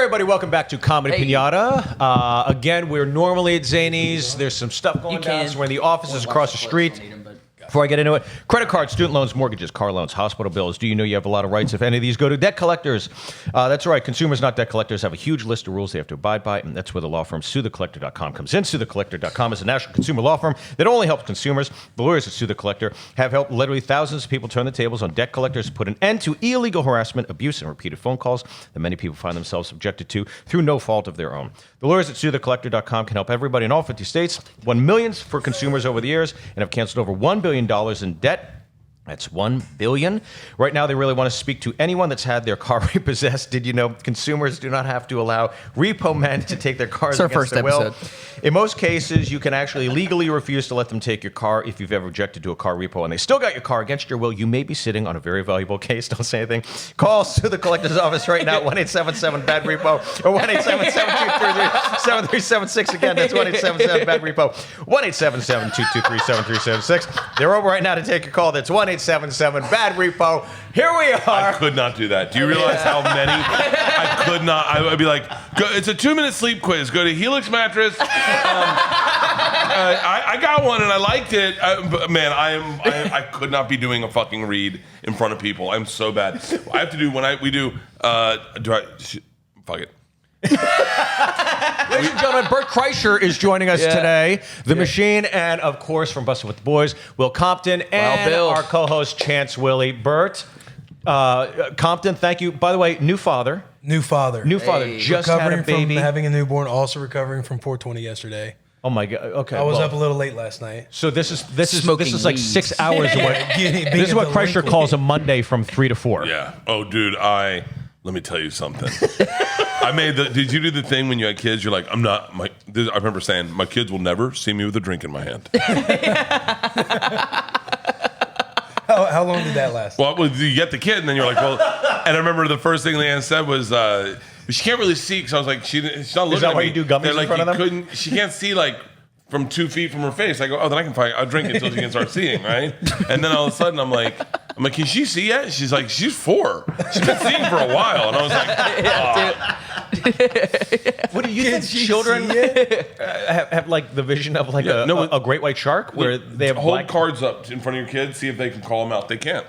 everybody, welcome back to Comedy Pinata. Again, we're normally at Zany's. There's some stuff going down, so we're in the offices across the street. Before I get into it, credit cards, student loans, mortgages, car loans, hospital bills. Do you know you have a lot of rights? If any of these go to debt collectors, that's right. Consumers, not debt collectors, have a huge list of rules they have to abide by, and that's where the law firm SueTheCollector.com comes in. SueTheCollector.com is a national consumer law firm that only helps consumers. The lawyers at Sue the Collector have helped literally thousands of people turn the tables on debt collectors, put an end to illegal harassment, abuse, and repeated phone calls that many people find themselves subjected to through no fault of their own. The lawyers at SueTheCollector.com can help everybody in all 50 states, won millions for consumers over the years, and have canceled over $1 billion in debt. That's $1 billion. Right now, they really want to speak to anyone that's had their car repossessed. Did you know consumers do not have to allow repo men to take their cars against their will? In most cases, you can actually legally refuse to let them take your car if you've ever objected to a car repo and they still got your car against your will. You may be sitting on a very valuable case. Don't say anything. Call Sue the Collector's office right now, 1-877-BAD-REPO or 1-877-223-7376. Again, that's 1-877-BAD-REPO, 1-877-223-7376. They're over right now to take your call. That's 1-877-BAD-REPO. Here we are. I could not do that. Do you realize how many? I could not. I would be like, it's a 2-minute sleep quiz. Go to Helix Mattress. I got one and I liked it. But man, I could not be doing a fucking read in front of people. I'm so bad. I have to do fuck it. Ladies and gentlemen, Bert Kreischer is joining us today. The Machine, and of course, from Bustin' with the Boys, Will Compton, and our co-host, Chance Willie. Bert, Compton, thank you. By the way, new father. New father. Just had a baby. From having a newborn, also recovering from 420 yesterday. Oh my God. Okay. I was up a little late last night. So this is like 6 hours away. This is what Kreischer calls a Monday from 3 to 4. Yeah. Oh, dude, let me tell you something. Did you do the thing when you had kids? You're like, I remember saying, my kids will never see me with a drink in my hand. How long did that last? Well, you get the kid, and then you're like, well, and I remember the first thing Leanne said was, she can't really see, because I was like, she's not looking at me. Is that why you do gummies in front of them? She can't see, like, from 2 feet from her face. I go, oh, then I can I'll drink until she can start seeing, right? And then all of a sudden, I'm like, can she see yet? She's like, she's 4. She's been seeing for a while. And I was like, What do you think children have like the vision of like a great white shark where they have hold cards up in front of your kids, see if they can call them out. They can't.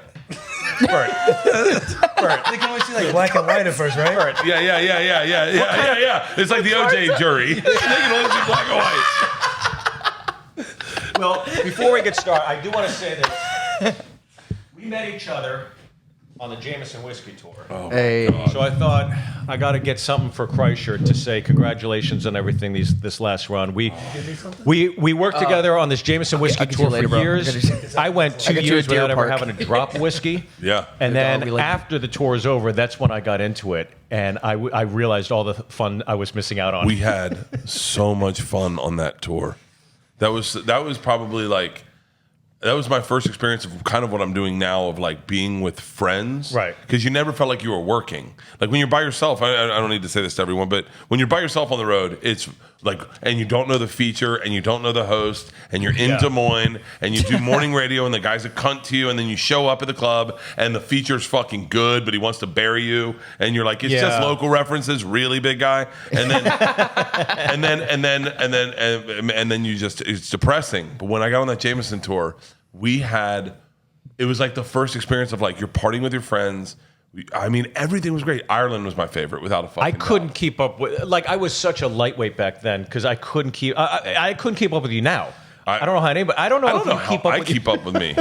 Bert. They can only see like black and white at first, right? Bert. Yeah. It's like the OJ jury. They can only see black and white. Well, before we get started, I do want to say that we met each other on the Jameson whiskey tour. Oh my God. So I thought I got to get something for Kreischer to say congratulations on everything this last run. We worked together on this Jameson whiskey tour for years. I went 2 years without ever having a drop of whiskey. Yeah. And then after the tour was over, that's when I got into it. And I realized all the fun I was missing out on. We had so much fun on that tour. That was probably like, that was my first experience of kind of what I'm doing now, of like being with friends. Right. Because you never felt like you were working. Like when you're by yourself, I don't need to say this to everyone, but when you're by yourself on the road, it's like, and you don't know the feature and you don't know the host and you're in Des Moines and you do morning radio and the guy's a cunt to you and then you show up at the club and the feature's fucking good, but he wants to bury you and you're like, it's just local references, really big guy. And then, and then you just, it's depressing. But when I got on that Jameson tour, it was like the first experience of like, you're partying with your friends. I mean, everything was great. Ireland was my favorite, without a fucking doubt. I couldn't keep up with, like, I was such a lightweight back then because I couldn't keep. I couldn't keep up with you now. I don't know how anybody. I don't know how I keep up with me.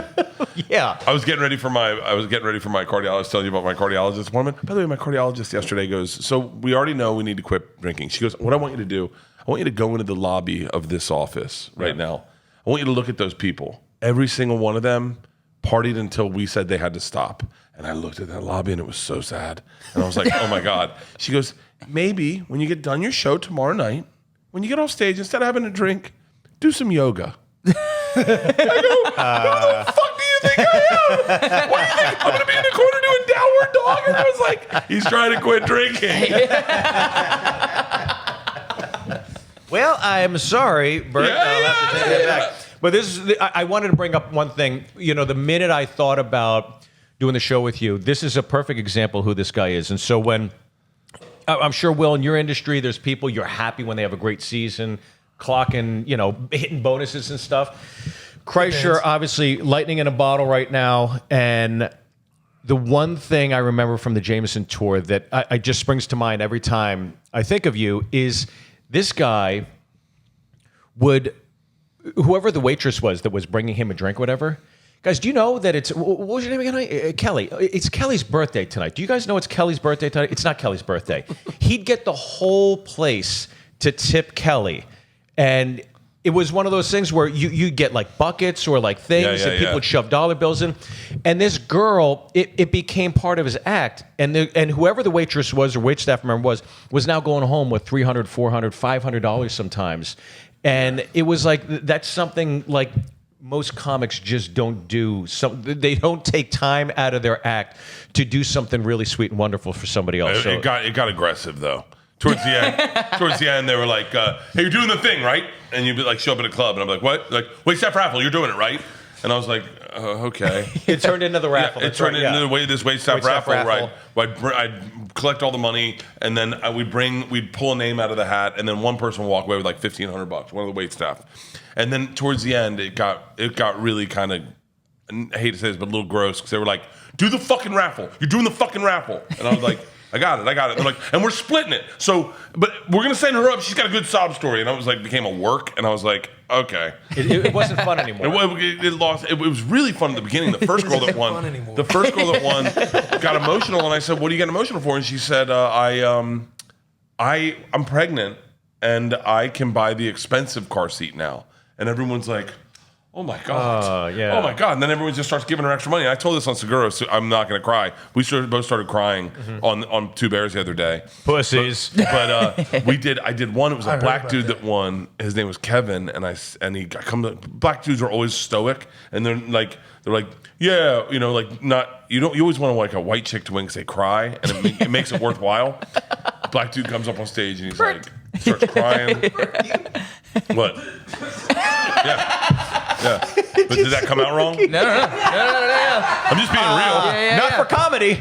Yeah, I was getting ready for my cardiologist. I was telling you about my cardiologist appointment. By the way, my cardiologist yesterday goes, so we already know we need to quit drinking. She goes, what I want you to do, I want you to go into the lobby of this office right now. I want you to look at those people. Every single one of them partied until we said they had to stop. And I looked at that lobby and it was so sad. And I was like, oh my God. She goes, maybe when you get done your show tomorrow night, when you get off stage, instead of having a drink, do some yoga. I go, who the fuck do you think I am? What do you think? I'm going to be in the corner doing downward dog? And I was like, he's trying to quit drinking. Well, I'm sorry, Bert. I'll have to take that back. But this is, I wanted to bring up one thing. You know, the minute I thought about doing the show with you, this is a perfect example who this guy is. And so when I'm sure, Will, in your industry, there's people you're happy when they have a great season, clocking, hitting bonuses and stuff. Kreischer, obviously, lightning in a bottle right now. And the one thing I remember from the Jameson tour that I just springs to mind every time I think of you is this guy would, whoever the waitress was that was bringing him a drink, whatever. Guys, do you know that it's, what was your name again? Kelly. It's Kelly's birthday tonight. Do you guys know it's Kelly's birthday tonight? It's not Kelly's birthday. He'd get the whole place to tip Kelly. And it was one of those things where you get like buckets or like things and people would shove dollar bills in. And this girl, it became part of his act. And whoever the waitress was or wait staff member was now going home with $300, $400, $500 sometimes. And it was like, that's something like most comics just don't do. They don't take time out of their act to do something really sweet and wonderful for somebody else. It got aggressive though. Towards the end, they were like, "Hey, you're doing the thing, right?" And you'd be like, "Show up at a club," and I'm like, "What?" Like, "Wait, staff raffle, you're doing it, right?" And I was like, "Okay." It turned into the raffle. It turned into this wait staff raffle, right? I'd collect all the money, and then we'd pull a name out of the hat, and then one person would walk away with like $1,500, one of the wait staff. And then towards the end, it got really kind of, I hate to say this, but a little gross because they were like, "Do the fucking raffle. You're doing the fucking raffle," and I was like. I got it. They're like, and we're splitting it. So, but we're going to send her up. She's got a good sob story. And I was like, became a work. And I was like, okay. It wasn't fun anymore. It lost. It was really fun at the beginning. The first girl that won got emotional. And I said, what are you getting emotional for? And she said, I'm pregnant and I can buy the expensive car seat now. And everyone's like, oh my God. Oh my God. And then everyone just starts giving her extra money. I told this on Seguro, so I'm not going to cry. We both started crying on Two Bears the other day. Pussies. But I did one. It was a black dude that won. His name was Kevin. Black dudes are always stoic. And they're like, yeah, you always want like a white chick to win because they cry and it makes it worthwhile. Black dude comes up on stage and he's like, starts crying. What? Yeah. But did that come out wrong? No. I'm just being real. Not for comedy.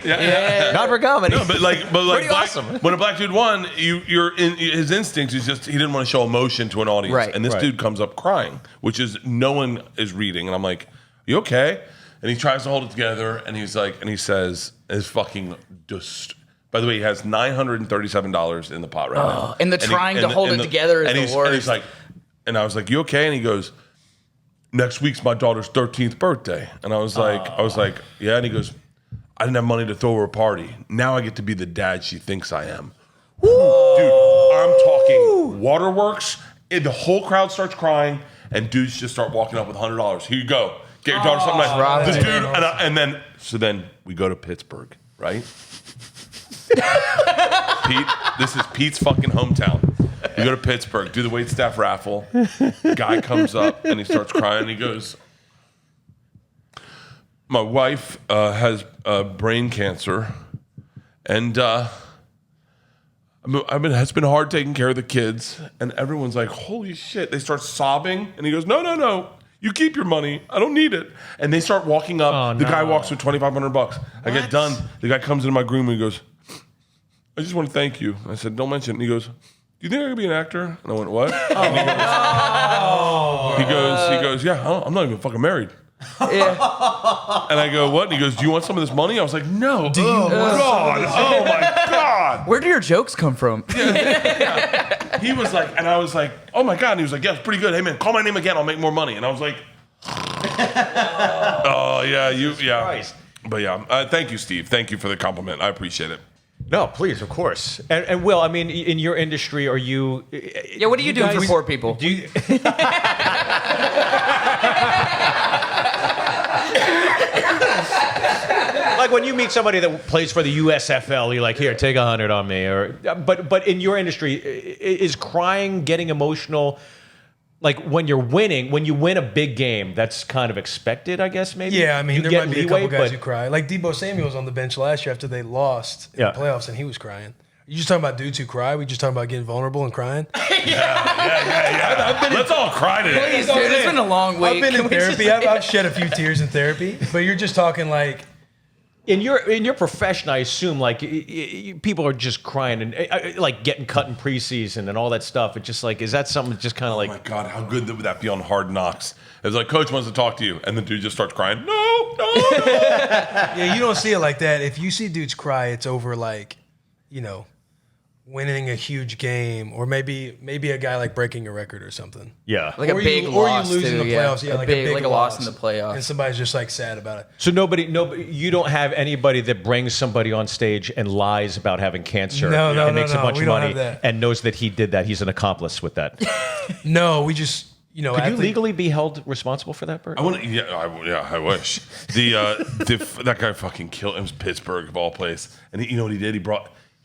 Not for comedy. No, but Pretty awesome. When a black dude won, his instinct is just he didn't want to show emotion to an audience. Right. And this dude comes up crying, which is no one is reading, and I'm like, "You okay?" And he tries to hold it together, and he's like, and he says, "Is fucking just." By the way, he has $937 in the pot right now. And trying to hold it together is the worst. And he's like, and I was like, "You okay?" And he goes, "Next week's my daughter's 13th birthday." And I was like, "Yeah." And he goes, "I didn't have money to throw her a party. Now I get to be the dad she thinks I am." Woo! Dude, I'm talking waterworks. The whole crowd starts crying, and dudes just start walking up with $100. Here you go. Get your daughter something nice. This dude, and then we go to Pittsburgh, right? Pete, this is Pete's fucking hometown. We go to Pittsburgh, do the waitstaff raffle. Guy comes up and he starts crying. He goes, "My wife has brain cancer, and it's been hard taking care of the kids." And everyone's like, "Holy shit!" They start sobbing, and he goes, "No, you keep your money. I don't need it." And they start walking up. The guy walks with $2,500. I get done. The guy comes into my room and he goes, "I just want to thank you." I said, "Don't mention it." And he goes, "Do you think I could be an actor?" And I went, "What?" He goes, "Yeah, I'm not even fucking married." Yeah. And I go, "What?" And he goes, "Do you want some of this money?" I was like, "No." God. Oh my God. Where do your jokes come from? Yeah. He was like, and I was like, "Oh my God." And he was like, "Yeah, it's pretty good. Hey man, call my name again. I'll make more money." And I was like, "Oh yeah, Christ. But yeah, thank you, Steve. Thank you for the compliment. I appreciate it. No, please, of course. And Will, I mean, in your industry, are you... Yeah, what do you do for poor people? Do you... Like when you meet somebody that plays for the USFL, you're like, "Here, take 100 on me." But in your industry, is crying, getting emotional... Like when you win a big game, that's kind of expected, I guess, maybe? Yeah, I mean, there might be a couple guys who but... cry. Like Debo Samuel was on the bench last year after they lost in the playoffs, and he was crying. Are you just talking about dudes who cry? We just talking about getting vulnerable and crying? Yeah. Let's all cry today. Please, dude, it's been a long week. I've been in therapy. I've shed a few tears in therapy. But you're just talking like In your profession, I assume like people are just crying and like getting cut in preseason and all that stuff. It's just like, is that something just kind of like? Oh my God, how good would that be on Hard Knocks? It's like, coach wants to talk to you, and the dude just starts crying. No. Yeah, you don't see it like that. If you see dudes cry, it's over like, winning a huge game, or maybe a guy like breaking a record or something. Yeah, like a big loss, or you lose in the playoffs. Yeah, like a big loss in the playoffs, and somebody's just like sad about it. So nobody, you don't have anybody that brings somebody on stage and lies about having cancer and makes a bunch of money and knows that he did that. He's an accomplice with that. No, we just. Could you legally be held responsible for that, Bert? I wish. That guy fucking killed. It was Pittsburgh of all place, and you know what he did?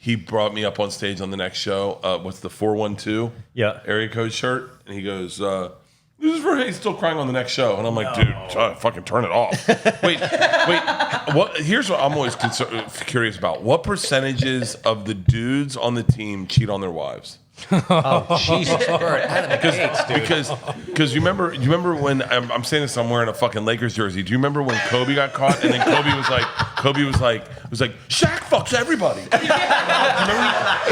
He brought me up on stage on the next show. What's the 412? Yeah, area code shirt, and he goes, "This is for he's still crying on the next show." And I'm like, "Dude, fucking turn it off." wait. What? Here's what I'm always curious about: what percentages of the dudes on the team cheat on their wives? Oh Jesus! Because you remember when I'm saying this, I'm wearing a fucking Lakers jersey. Do you remember when Kobe got caught and then Kobe was like Shaq fucks everybody. Do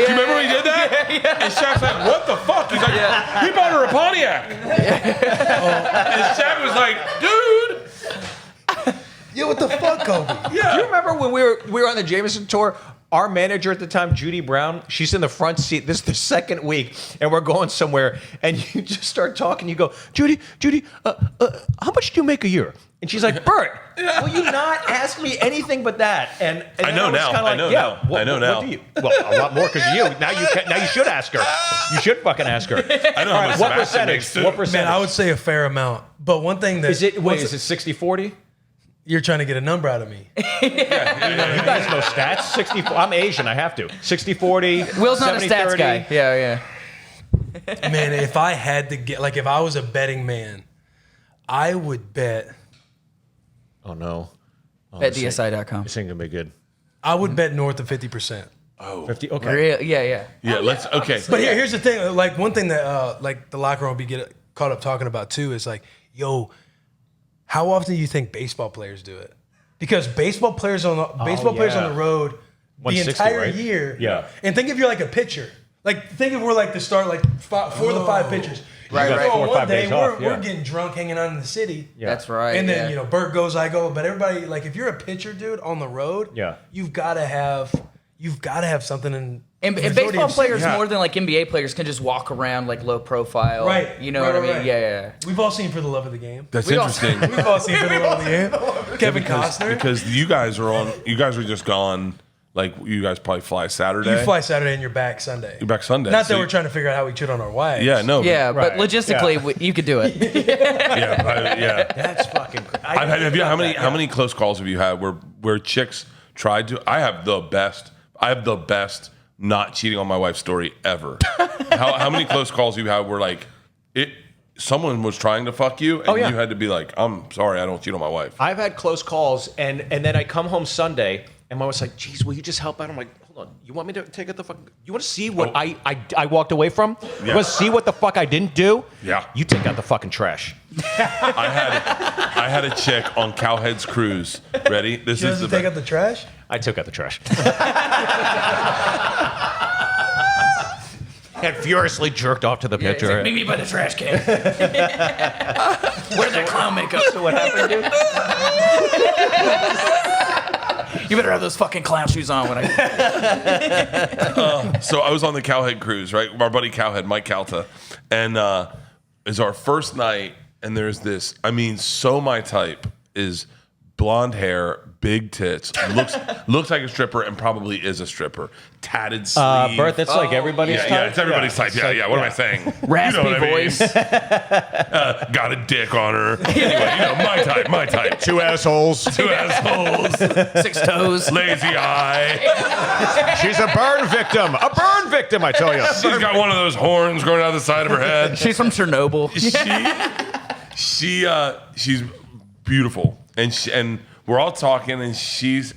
you remember when he did that? Yeah. And Shaq's like, what the fuck? He's like, he bought her a Pontiac. And Shaq was like, dude. Yeah, what the fuck, Kobe? Yeah. Do you remember when we were on the Jameson tour? Our manager at the time, Judy Brown, she's in the front seat. This is the second week, and we're going somewhere, and you just start talking. You go, Judy, how much do you make a year? And she's like, Bert, will you not ask me anything but that? And I know now. I know now. What do you? Well, a lot more because of you. Now you should ask her. You should fucking ask her. I know how much what Sebastian percentage? makes, too. What percentage? Man, I would say a fair amount. But one thing that Is it 60-40? You're trying to get a number out of me. You guys know stats. 64. I'm Asian. I have to. 60-40. Will's not a stats 70-30. guy. Yeah. Man, if I had to get, like, if I was a betting man, I would bet. Oh no. BetDSI.com. This ain't gonna be good. I would bet north of 50%. Oh, 50. Okay. Really? Yeah. yeah. Let's. Okay. But here's the thing. Like, one thing that like the locker room will be get caught up talking about too is like, yo, how often do you think baseball players do it? Because baseball players on the road the entire right? year. Yeah. And think if you're like a pitcher. Like, think if we're like the start, like 4 to 5 pitchers. Right. You go 4 or on 5 one day, days off, we're getting drunk, hanging out in the city. Yeah. That's right. And then Bert goes, I go. But everybody, like, if you're a pitcher, dude, on the road, you've got to have something in. And baseball players more than like NBA players can just walk around like low profile. Right. You know what I mean? Right. Yeah. We've all seen For the Love of the Game. That's interesting. We've all seen For the Love of the Game. Kevin Costner. Because you guys were just gone. Like, you guys probably fly Saturday. You fly Saturday and you're back Sunday. You're back Sunday. Not that we're trying to figure out how we cheat on our wives. Yeah, no. Yeah, but Right. logistically, you could do it. Yeah. That's fucking. How many close calls have you had where chicks tried to? I have the best not cheating on my wife story ever. How many close calls have you had where like someone was trying to fuck you and you had to be like, I'm sorry, I don't cheat on my wife. I've had close calls, and then I come home Sunday, and my wife's like, "Geez, will you just help out?" I'm like, "Hold on, you want me to take it the fuck? You want to see what I walked away from? You want to see what the fuck I didn't do? Yeah. You take out the fucking trash." I had a chick on Cowhead's cruise. Ready? This She is doesn't take out the trash? I took out the trash. And furiously jerked off to the picture. Meet me by the trash can. Where's that clown makeup? So what happened, dude? You better have those fucking clown shoes on when I. So I was on the Cowhead cruise, right? Our buddy Cowhead, Mike Calta, and it's our first night. And there's this. I mean, so my type is blonde hair, big tits, looks like a stripper, and probably is a stripper. Tatted sleeve. Bert, that's like everybody's type? Yeah, it's everybody's type. Yeah. What am I saying? Raspy You know what I mean? voice. Got a dick on her. Anyway, my type. 2 assholes. 2 assholes. 6 toes. Lazy eye. She's a burn victim. A burn victim, I tell you. She's got one of those horns growing out the side of her head. She's from Chernobyl. She's beautiful, and we're all talking, and she's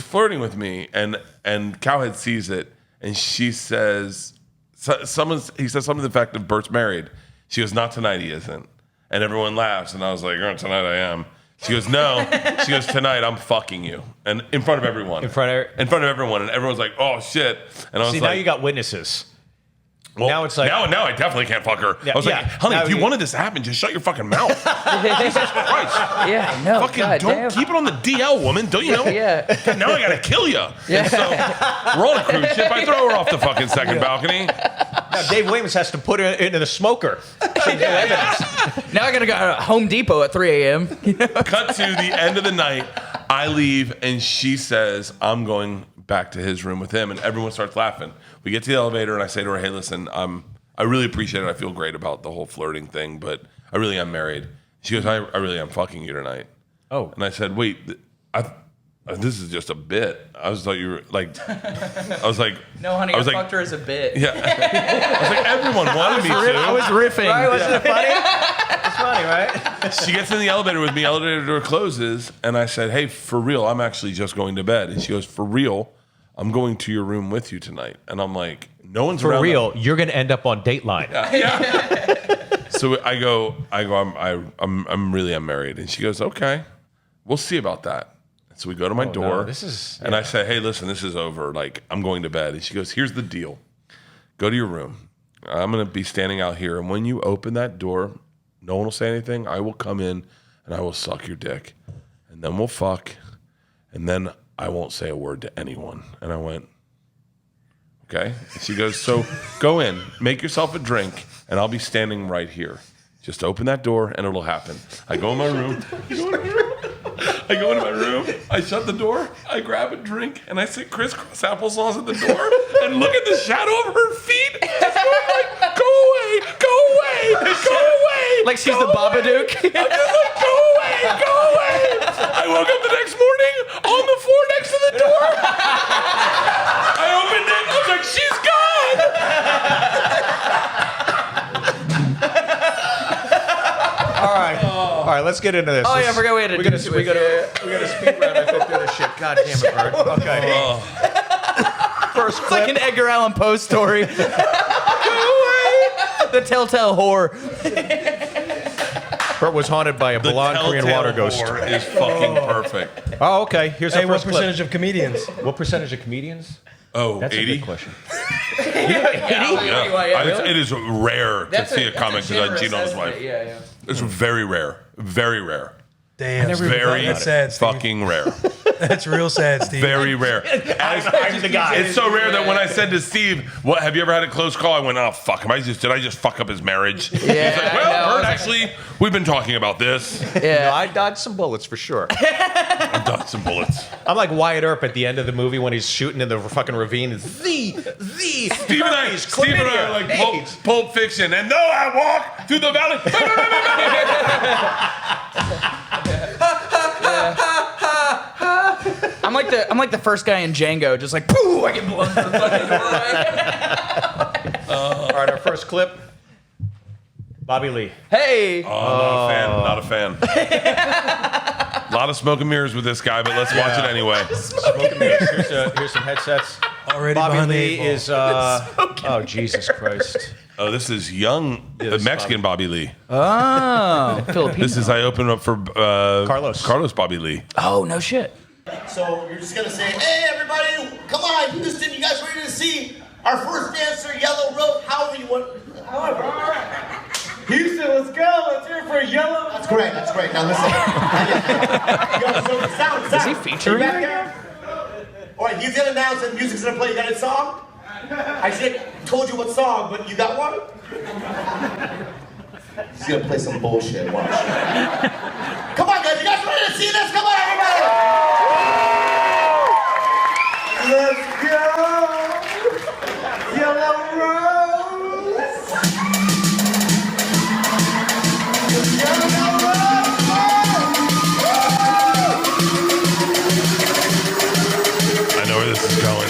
flirting with me, and Cowhead sees it, and she says, he says something to the effect of Bert's married. She goes, not tonight, he isn't, and everyone laughs, and I was like, tonight I am. She goes, no. She goes, tonight I'm fucking you. And in front of everyone. In front of everyone. And everyone's like, oh, shit. And I was See, like, now you got witnesses. well, now it's like now I definitely can't fuck her. Yeah, I was like, yeah. honey, Now if you you- wanted this to happen, just shut your fucking mouth. Jesus Christ. Yeah, no. Fucking God don't damn. keep it on the DL, woman. Don't you know? Yeah. God, now I gotta kill you. Yeah. So we're on a cruise ship. I throw her off the fucking second balcony. now Dave Williams has to put her into the smoker. Now I gotta go to Home Depot at 3 a.m. Cut to the end of the night. I leave, and she says, I'm going back to his room with him, and everyone starts laughing. We get to the elevator, and I say to her, hey, listen, I really appreciate it. I feel great about the whole flirting thing, but I really am married. She goes, I really am fucking you tonight. Oh. And I said, wait, this is just a bit. I was like, you were like, I was like, No, honey, I I, was like, fucked her as a bit. yeah. I was like, everyone wanted me to. I was riffing. Right? Wasn't it funny? It's funny, right? She gets in the elevator with me, elevator door closes, and I said, hey, for real, I'm actually just going to bed. And she goes, for real, I'm going to your room with you tonight. And I'm like, no one's For around. real, you're going to end up on Dateline. So I go, I'm really married. And she goes, okay, we'll see about that. So we go to my door. no, this is- and I say, hey, listen, this is over. Like, I'm going to bed. And she goes, here's the deal. Go to your room. I'm going to be standing out here. And when you open that door, no one will say anything. I will come in and I will suck your dick. And then we'll fuck. And then I won't say a word to anyone. And I went, okay. And she goes, so go in, make yourself a drink, and I'll be standing right here. Just open that door and it'll happen. I go in my room. I go into my room. I shut the door. I grab a drink and I sit crisscross applesauce at the door and look at the shadow of her feet. Just going like, go away, go away, go away. Like she's go the Babadook. away. I'm just like, go away, go away. I woke up the next morning on the floor next to the door. I opened it. I was like, she's gone. All right, let's get into this. Oh, yeah, I forgot we had to do this. We got to speed round and fit through this shit. God damn it, Bert. Okay. First It's like clip. an Edgar Allan Poe story. Go away. The telltale whore. Bert was haunted by a The blonde Korean telltale water ghost. whore is fucking perfect. Oh, okay. Here's Hey, our what first clip. percentage of comedians? What percentage of comedians? Oh, That's 80? a good question. Yeah. It is rare to see a comic that I cheat on his wife. Yeah. It's very rare. Very rare. Damn, Very that's sad, Steve. fucking rare. That's real sad, Steve. Very rare. I'm the guy. It's so rare that when I said to Steve, "What have you ever had a close call?" I went, "Oh fuck, did I just fuck up his marriage?" He's like, I "Well, know. Bert, actually, we've been talking about this. Yeah. No, I dodged some bullets for sure. I've done some bullets." I'm like Wyatt Earp at the end of the movie when he's shooting in the fucking ravine. Steve and I are like Pulp Fiction, and though I walk through the valley. I'm like the first guy in Django, just like pooh, I get blown through the fucking doorway. All right, our first clip. Bobby Lee. Hey. Oh, not a fan. A lot of smoke and mirrors with this guy, but let's watch it anyway. Smoking mirrors. Here's some headsets. Already Bobby behind the Lee eight ball. is. Oh Jesus Christ. Oh, this is young, this is Mexican Bobby Lee. Oh, Filipino. This is I open up for Carlos Bobby Lee. Oh, no shit. So you're just gonna say, hey everybody, come on, Houston, you guys ready to see our first dancer, Yellow Rose, however you want. However. Houston, let's go. Let's hear it for Yellow. That's great, that's great. Now listen. Yo, so sound. Is he featuring Back right there? All right, he's gonna announce that music's gonna play. You got a song? I said, told you what song, but you got one? He's gonna play some bullshit. Watch. Come on, guys. You guys ready to see this? Come on, everybody. Let's go. Yellow Rose. Yellow Rose. I know where this is going.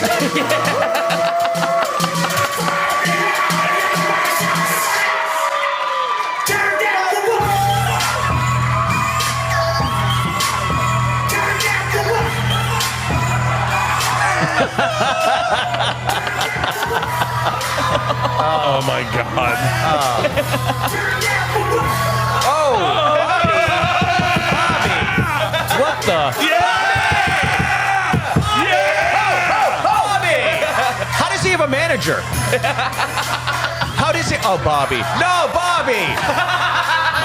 Oh my God. the? Bobby! How does he have a manager? How does he? Oh, Bobby. No, Bobby!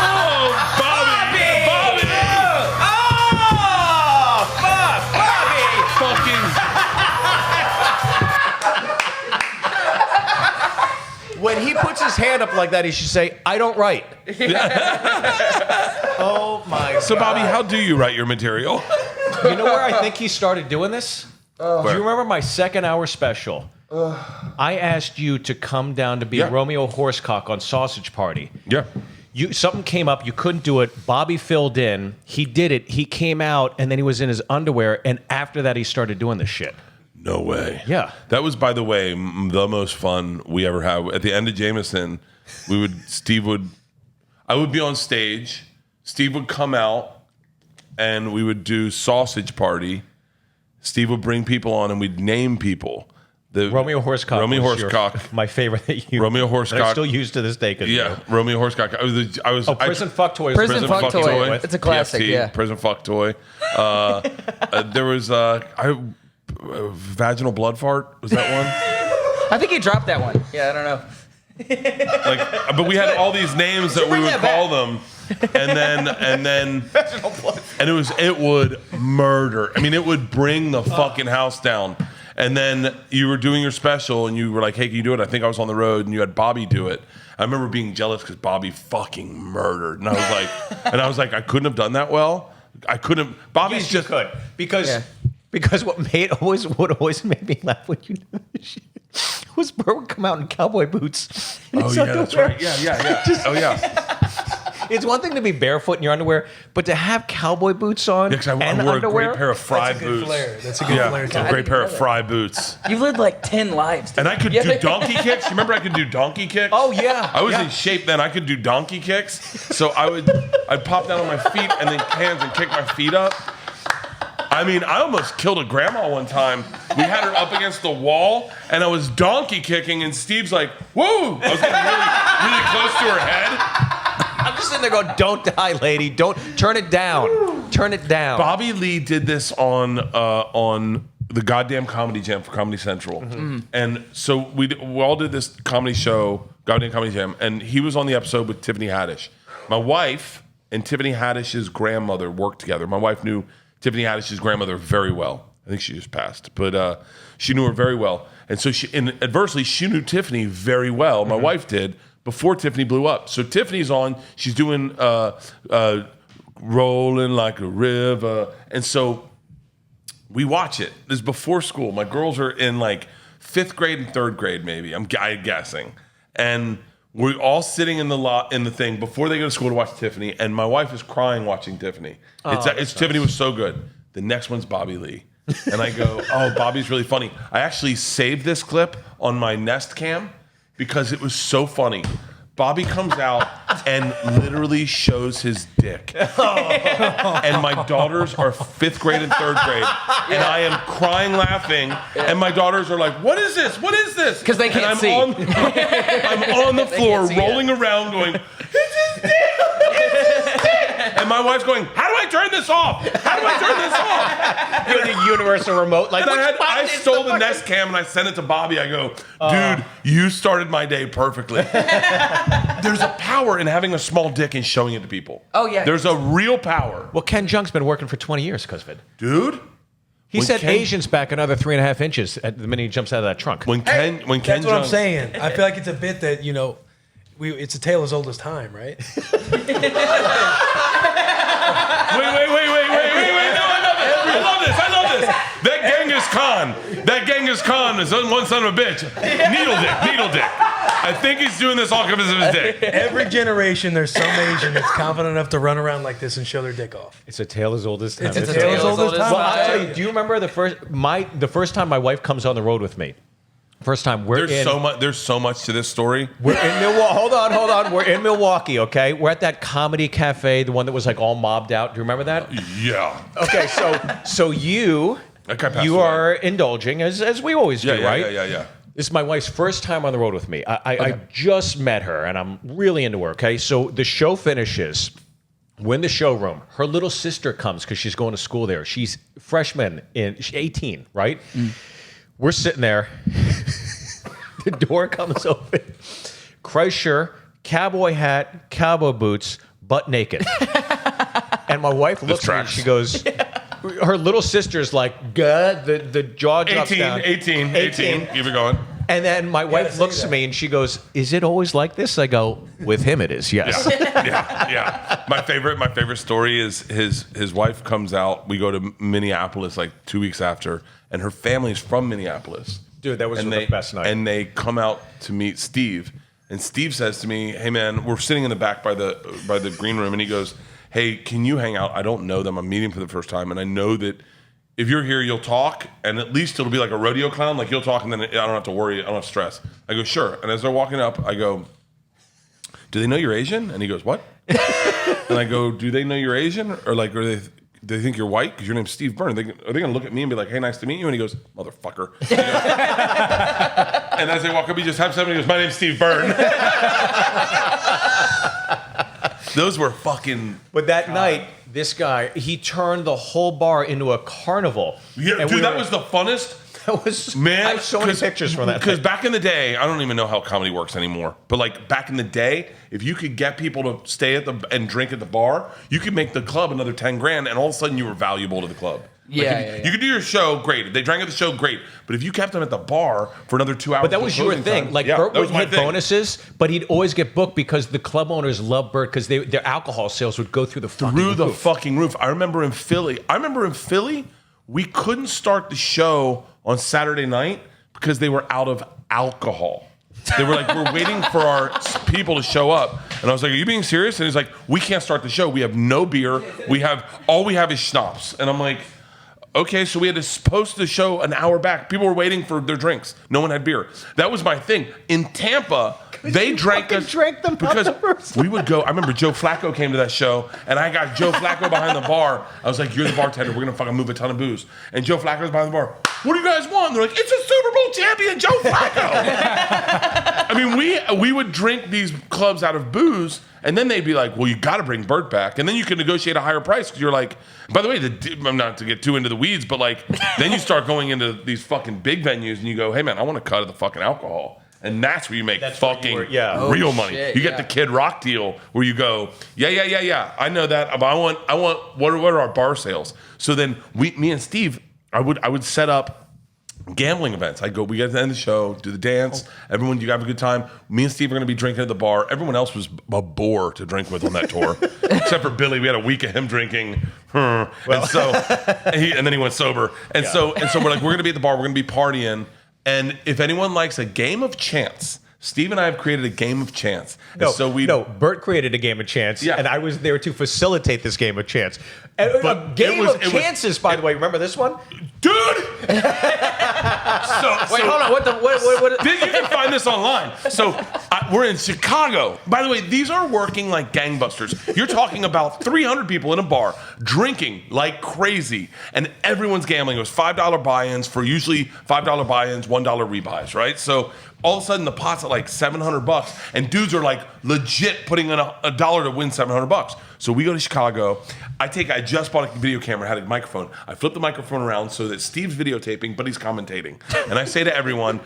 Oh, Bobby! Bobby! Oh, fuck! Bobby! Fucking. When he puts his hand up like that, he should say, I don't write. Oh, my God. So, Bobby, how do you write your material? You know where I think he started doing this? Do you remember my second hour special? I asked you to come down to be Romeo Horsecock on Sausage Party. Yeah. Something came up, you couldn't do it. Bobby filled in. He did it. He came out, and then he was in his underwear, and after that, he started doing this shit. No way. Yeah. That was, by the way, the most fun we ever had. At the end of Jameson, I would be on stage. Steve would come out, and we would do Sausage Party. Steve would bring people on, and we'd name people. Romeo Horsecock. Romeo Horsecock. My favorite that you. Romeo that I Horsecock. still use to this day. Yeah, Romeo Horsecock. Prison Fuck Toy. Prison Fuck Toy. It's a classic, PFT, yeah. Prison Fuck Toy. There was Vaginal Blood Fart. Was that one? I think he dropped that one. Yeah, I don't know. But we had all these names that we would call them, and then it would murder. I mean, it would bring the fucking house down. And then you were doing your special, and you were like, "Hey, can you do it?" I think I was on the road, and you had Bobby do it. I remember being jealous because Bobby fucking murdered, and I was like, I couldn't have done that well. I couldn't. Bobby's Yes, you could because what always made me laugh when you knew this shit was Bert would come out in cowboy boots. Oh yeah, that's right. Yeah. Oh yeah. It's one thing to be barefoot in your underwear, but to have cowboy boots on Because I and wore underwear. a great pair of fry boots. That's a good flair. A great pair of fry boots. You've lived like 10 lives. Dude. And I could do donkey kicks. You remember I could do donkey kicks? Oh yeah, I was in shape then. I could do donkey kicks. So I'd pop down on my feet and then hands and kick my feet up. I mean, I almost killed a grandma one time. We had her up against the wall, and I was donkey kicking, and Steve's like, "Whoa!" I was getting really close to her head. I'm just sitting there going, "Don't die, lady. Don't turn it down. Turn it down." Bobby Lee did this on the goddamn Comedy Jam for Comedy Central, and so we all did this comedy show, goddamn Comedy Jam, and he was on the episode with Tiffany Haddish. My wife and Tiffany Haddish's grandmother worked together. My wife knew Tiffany Haddish's grandmother very well. I think she just passed, but she knew her very well, and so adversely she knew Tiffany very well. My wife did. Before Tiffany blew up. So Tiffany's on, she's doing Rolling Like a River. And so we watch it. This is before school. My girls are in like 5th grade and 3rd grade maybe, I'm guessing. And we're all sitting in the thing before they go to school to watch Tiffany, and my wife is crying watching Tiffany. It's Tiffany was so good. The next one's Bobby Lee. And I go, oh, Bobby's really funny. I actually saved this clip on my Nest Cam because it was so funny. Bobby comes out and literally shows his dick. And my daughters are 5th grade and 3rd grade. And I am crying laughing. And my daughters are like, what is this? What is this? Because they can't see. I'm on the floor rolling around going, it's his dick! It's his dick! And my wife's going, how do I turn this off? How do I turn this off? You had a universal remote. Like, And I stole the Nest Cam and I sent it to Bobby. I go, dude, you started my day perfectly. There's a power in having a small dick and showing it to people. Oh, yeah. There's a real power. Well, Ken Jeong's been working for 20 years because of it. Dude. He said Asians back another 3.5 inches at the minute he jumps out of that trunk. When Ken That's what I'm Jeong- saying. I feel like it's a bit that, it's a tale as old as time, right? Wait. No, I love this. That Genghis Khan is one son of a bitch. Needle dick. I think he's doing this all because of his dick. Every generation, there's some Asian that's confident enough to run around like this and show their dick off. It's a tale as old as time. It's a tale as old as time. Well, I'll tell you. Do you remember the first time my wife comes on the road with me? First time There's so much to this story. We're in Milwaukee. Hold on. We're in Milwaukee, okay? We're at that comedy cafe, the one that was like all mobbed out. Do you remember that? Yeah. Okay, so you are indulging as we always do, right? Yeah. This is my wife's first time on the road with me. I just met her, and I'm really into her, okay? So the show finishes. We're in the showroom. Her little sister comes because she's going to school there. She's freshman she's 18, right? We're sitting there. The door comes open. Kreischer, cowboy hat, cowboy boots, butt naked. And my wife looks at me and she goes, her little sister's like, God, the jaw drops down. 18. Keep it going. And then my wife looks at me and she goes, "Is it always like this?" I go, "With him, it is. Yes." Yeah. My favorite story is his wife comes out. We go to Minneapolis like 2 weeks after, and her family's from Minneapolis. Dude, that was the best night. And they come out to meet Steve, and Steve says to me, "Hey man, we're sitting in the back by the green room," and he goes, "Hey, can you hang out? I don't know them. I'm meeting for the first time, and I know that." If you're here, you'll talk, and at least it'll be like a rodeo clown. Like, you'll talk, and then I don't have to worry. I don't have stress. I go, sure. And as they're walking up, I go, do they know you're Asian? And he goes, what? And I go, do they know you're Asian? Or like, do they think you're white? Because your name's Steve Byrne. Are they going to look at me and be like, hey, nice to meet you? And he goes, motherfucker. And as they walk up, he just taps him and he goes, my name's Steve Byrne. Those were fucking... But that night, this guy, he turned the whole bar into a carnival. Yeah, and dude, that was the funnest. That was, man, I have so many pictures from that. Because back in the day, I don't even know how comedy works anymore. But like back in the day, if you could get people to stay and drink at the bar, you could make the club another 10 grand, and all of a sudden you were valuable to the club. Yeah, You could do your show, great. If they drank at the show, great. But if you kept them at the bar for another 2 hours, But that was your thing. Time, like Bert would hit thing. bonuses, but he'd always get booked because the club owners loved Bert because their alcohol sales would go through the fucking roof. I remember in Philly, we couldn't start the show on Saturday night because they were out of alcohol. They were like, we're waiting for our people to show up. And I was like, are you being serious? And he's like, we can't start the show. We have no beer. All we have is schnapps. And I'm like, okay, so we had to post the show an hour back. People were waiting for their drinks. No one had beer. That was my thing. In Tampa, they drank us because we would go. I remember Joe Flacco came to that show, and I got Joe Flacco behind the bar. I was like, "You're the bartender. We're gonna fucking move a ton of booze." And Joe Flacco's behind the bar. What do you guys want? And they're like, "It's a Super Bowl champion, Joe Flacco." I mean, we would drink these clubs out of booze. And then they'd be like, well, you got to bring Bert back. And then you can negotiate a higher price because you're like, by the way, I'm not to get too into the weeds, but like, then you start going into these fucking big venues and you go, hey, man, I want to cut of the fucking alcohol. And that's where you make real money. Shit, you get the Kid Rock deal where you go, yeah. I know that. But I want what are our bar sales? So then me and Steve, I would set up gambling events. We get to the end of the show, do the dance. Everyone, you have a good time. Me and Steve are going to be drinking at the bar. Everyone else was a bore to drink with on that tour, except for Billy. We had a week of him drinking, and then he went sober. And so we're like, we're going to be at the bar. We're going to be partying. And if anyone likes a game of chance, Steve and I have created a game of chance. Bert created a game of chance, and I was there to facilitate this game of chance. But a game of chances, by the way. Remember this one? Dude! Wait, hold on. What? You can find this online. So we're in Chicago. By the way, these are working like gangbusters. You're talking about 300 people in a bar drinking like crazy, and everyone's gambling. It was $5 buy-ins for usually $5 buy-ins, $1 rebuys, right? So all of a sudden the pot's at like $700, and dudes are like legit putting in a dollar to win $700. So we go to Chicago. I just bought a video camera, had a microphone. I flip the microphone around so that Steve's videotaping, but he's commentating. And I say to everyone,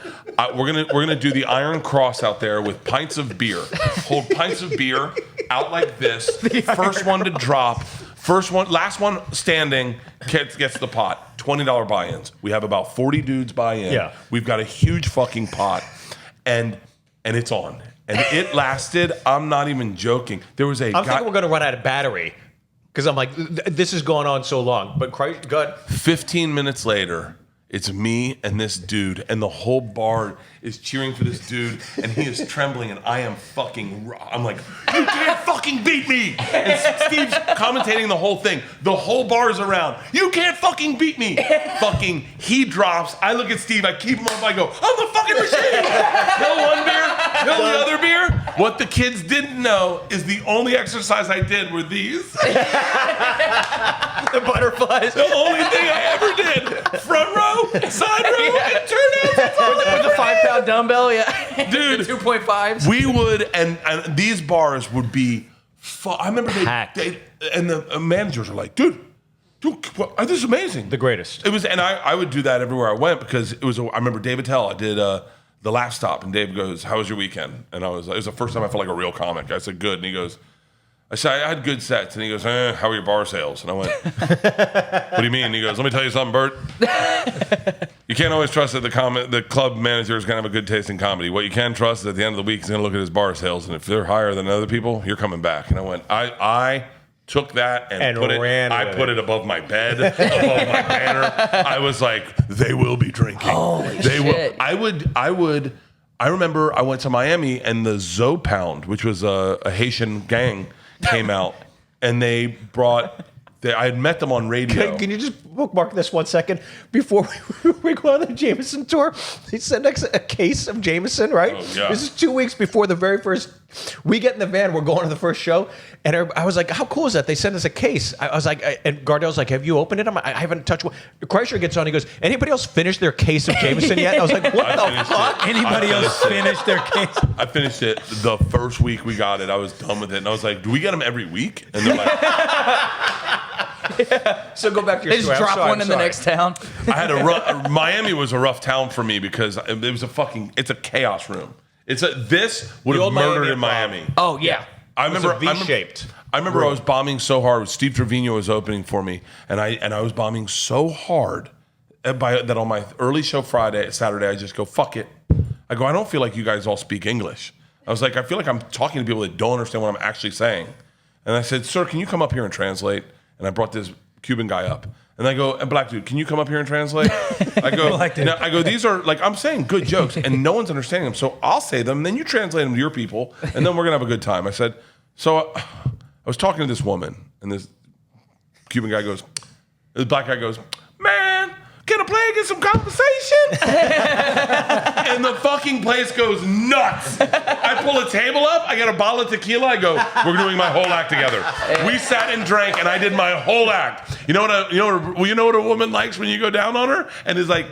we're gonna do the Iron Cross out there with pints of beer. Hold pints of beer out like this. First one to drop. Last one standing gets the pot. $20 buy-ins. We have about 40 dudes buy in. Yeah. We've got a huge fucking pot, and it's on. And it lasted, I'm not even joking. There was I'm thinking we're going to run out of battery because I'm like, this has gone on so long. But Christ, God. 15 minutes later, it's me and this dude, and the whole bar is cheering for this dude, and he is trembling, and I'm like, you can't fucking beat me! And Steve's commentating the whole thing. The whole bar is around. You can't fucking beat me! He drops. I look at Steve, I keep him up, I go, I'm the fucking machine! Fill one beer, fill the other beer. What the kids didn't know is the only exercise I did were these. The butterflies. The only thing I ever did. Front row, side row, and turnouts. That's all I With the 5-pound dumbbell, yeah. Dude, the 2.5s. We would, and these bars would be I remember and the managers are like, dude, this is amazing. The greatest. It was, and I would do that everywhere I went because it was. I remember David Tell. I did the Laugh Stop, and Dave goes, "How was your weekend?" And it was the first time I felt like a real comic. I said, "Good," and he goes, I said, "I had good sets," and he goes, "How are your bar sales?" And I went, "What do you mean?" And he goes, "Let me tell you something, Bert. You can't always trust that the club manager is going to have a good taste in comedy. What you can trust is at the end of the week he's going to look at his bar sales, and if they're higher than other people, you're coming back." And I went, I took that and put it above my bed, above my banner. I was like, they will be drinking. Holy shit. I remember I went to Miami and the Zo Pound, which was a Haitian gang, came out, and they brought. I had met them on radio. Can you just bookmark this 1 second? Before we go on the Jameson tour, they sent us a case of Jameson, right? Oh, yeah. This is 2 weeks before the very first. We get in the van, we're going to the first show, and I was like, how cool is that? They sent us a case. I was like, and Gardell's like, have you opened it? I haven't touched one. Kreischer gets on, he goes, anybody else finish their case of Jameson yet? I was like, what the fuck? Anybody else finish their case? I finished it the first week we got it. I was done with it. And I was like, do we get them every week? And they're like, yeah. So go back to your They story. just drop one in the next town. I had Miami was a rough town for me because it was it's a chaos room. This would have murdered in Miami. Oh, yeah. I remember V-shaped. I remember I was bombing so hard. Steve Trevino was opening for me, and I was bombing so hard that on my early show Saturday, I just go, fuck it. I go, I don't feel like you guys all speak English. I was like, I feel like I'm talking to people that don't understand what I'm actually saying. And I said, sir, can you come up here and translate? And I brought this Cuban guy up. And I go, and black dude, can you come up here and translate? I go, these are, like, I'm saying good jokes, and no one's understanding them. So I'll say them, and then you translate them to your people, and then we're going to have a good time. I said, so I was talking to this woman, and this Cuban guy goes, this black guy goes, man, can a player get some conversation? And the fucking place goes nuts. I pull a table up, I get a bottle of tequila, I go, we're doing my whole act together. We sat and drank, and I did my whole act. You know what a woman likes when you go down on her? And is like,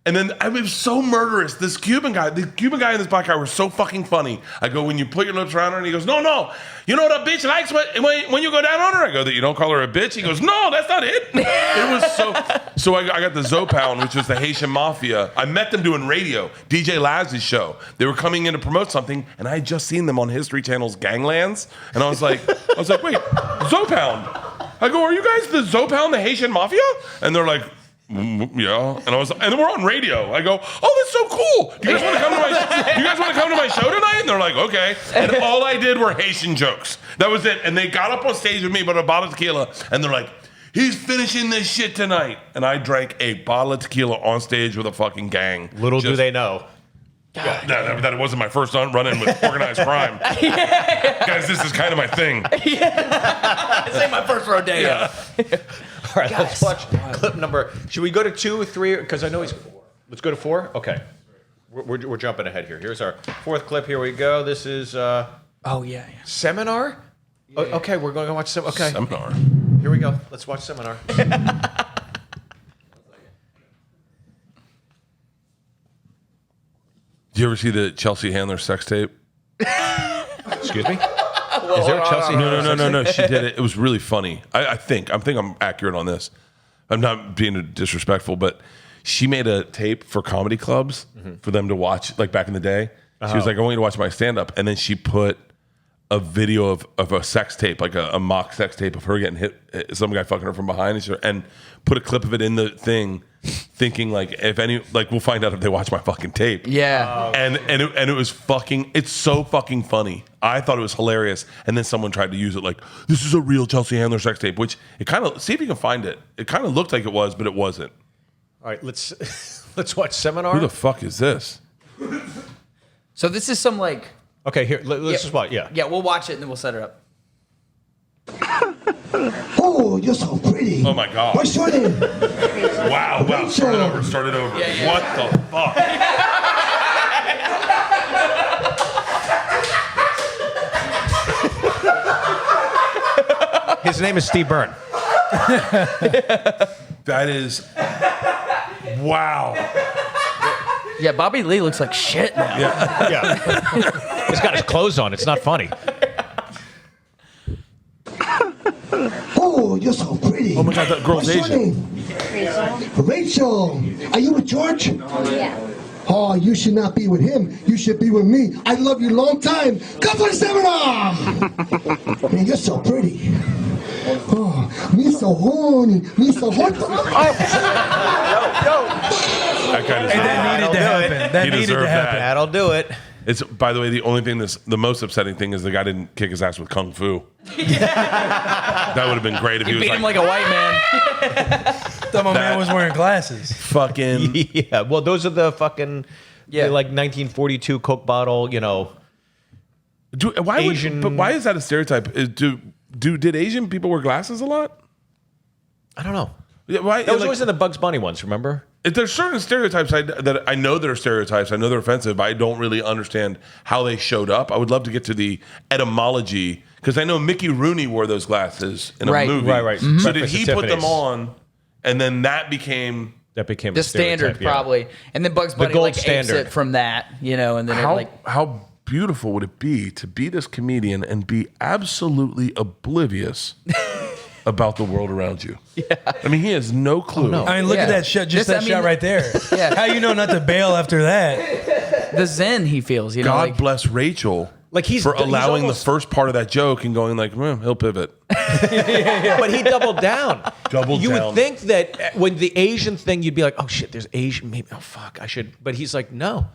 and then I was so murderous. The Cuban guy and this black guy were so fucking funny. I go, when you put your lips around her, and he goes, no. You know what a bitch likes when you go down on her? I go, that you don't call her a bitch? He goes, no, that's not it. It was so I got the Zo Pound, which was the Haitian Mafia. I met them doing radio, DJ Laz's show. They were coming in to promote something, and I had just seen them on History Channel's Ganglands. And I was like, wait, Zo Pound. I go, are you guys the Zo Pound, the Haitian Mafia? And they're like, yeah, and we're on radio. I go, oh, that's so cool. Do you guys want to come to my show tonight? And they're like, okay. And all I did were Haitian jokes. That was it. And they got up on stage with me, but a bottle of tequila, and they're like, he's finishing this shit tonight. And I drank a bottle of tequila on stage with a fucking gang. Little do they know. That it wasn't my first run-in with organized crime. Guys, this is kind of my thing. This ain't my first rodeo. Yeah. All right, let's watch clip number. Should we go to 2 or 3? Because I know he's. Let's go to 4. Okay, we're jumping ahead here. Here's our 4th clip. Here we go. This is. Oh yeah. Seminar. Yeah. Okay, we're going to watch some. Okay. Seminar. Here we go. Let's watch Seminar. Do you ever see the Chelsea Handler sex tape? Excuse me. Is there a Chelsea? No. She did it. It was really funny. I think I'm accurate on this. I'm not being disrespectful, but she made a tape for comedy clubs for them to watch, like back in the day. She was like, I want you to watch my stand-up. And then she put a video of a sex tape, like a mock sex tape of her getting hit, some guy fucking her from behind, and put a clip of it in the thing, thinking like, if any, like we'll find out if they watch my fucking tape. Yeah. And it was fucking, it's so fucking funny. I thought it was hilarious. And then someone tried to use it like, this is a real Chelsea Handler sex tape, which it kind of, see if you can find it. It kind of looked like it was, but it wasn't. All right, let's watch Seminar. Who the fuck is this? So this is some like. Okay, here, let's just watch. Yeah. Yeah, we'll watch it and then we'll set her up. Oh, you're so pretty. Oh my God. What's your name? Wow. Start it over. Yeah. What the fuck? His name is Steve Byrne. That is, wow. Yeah, Bobby Lee looks like shit now. Yeah. He's got his clothes on. It's not funny. pretty. Oh my God, that girl's What's your Asian. name? Rachel. Are you with George? Yeah. Oh, you should not be with him. You should be with me. I love you long time. Come for the seminar. Man, you're so pretty. Oh, me so horny. Me so horny. That guy deserved That needed to happen. That He needed to deserved happen. that. That'll do it. It's, by the way, the only thing the most upsetting thing is the guy didn't kick his ass with kung fu. That would have been great if he was Beat him like a white man. Thought my man was wearing glasses. fucking. Yeah. Well, those are the fucking Yeah. like 1942 Coke bottle. Asian- But why is that a stereotype? Did Asian people wear glasses a lot? I don't know. Yeah, why? That was like, always in the Bugs Bunny ones. Remember? there's certain stereotypes that I know that are stereotypes. I know they're offensive, but I don't really understand how they showed up. I would love to get to the etymology because I know Mickey Rooney wore those glasses in a Right. movie. Right. So did Breakfast he at put them Tiffany's. on, and then that became a The stereotype, standard, yeah. probably. And then Bugs Bunny gold like apes standard. it from that, and then how beautiful would it be to be this comedian and be absolutely oblivious about the world around you? Yeah. I mean, he has no clue. no. I mean, look Yeah. at that shot. Just that shot right there. Yeah. How you know not to bail after that? the zen he feels, God bless Rachel. Like he's allowing almost- the first part of that joke and going like, he'll pivot. But he doubled down. Doubled you down. would think that when the Asian thing, you'd be like, oh shit, there's Asian. Maybe, oh fuck, I should. But he's like, no,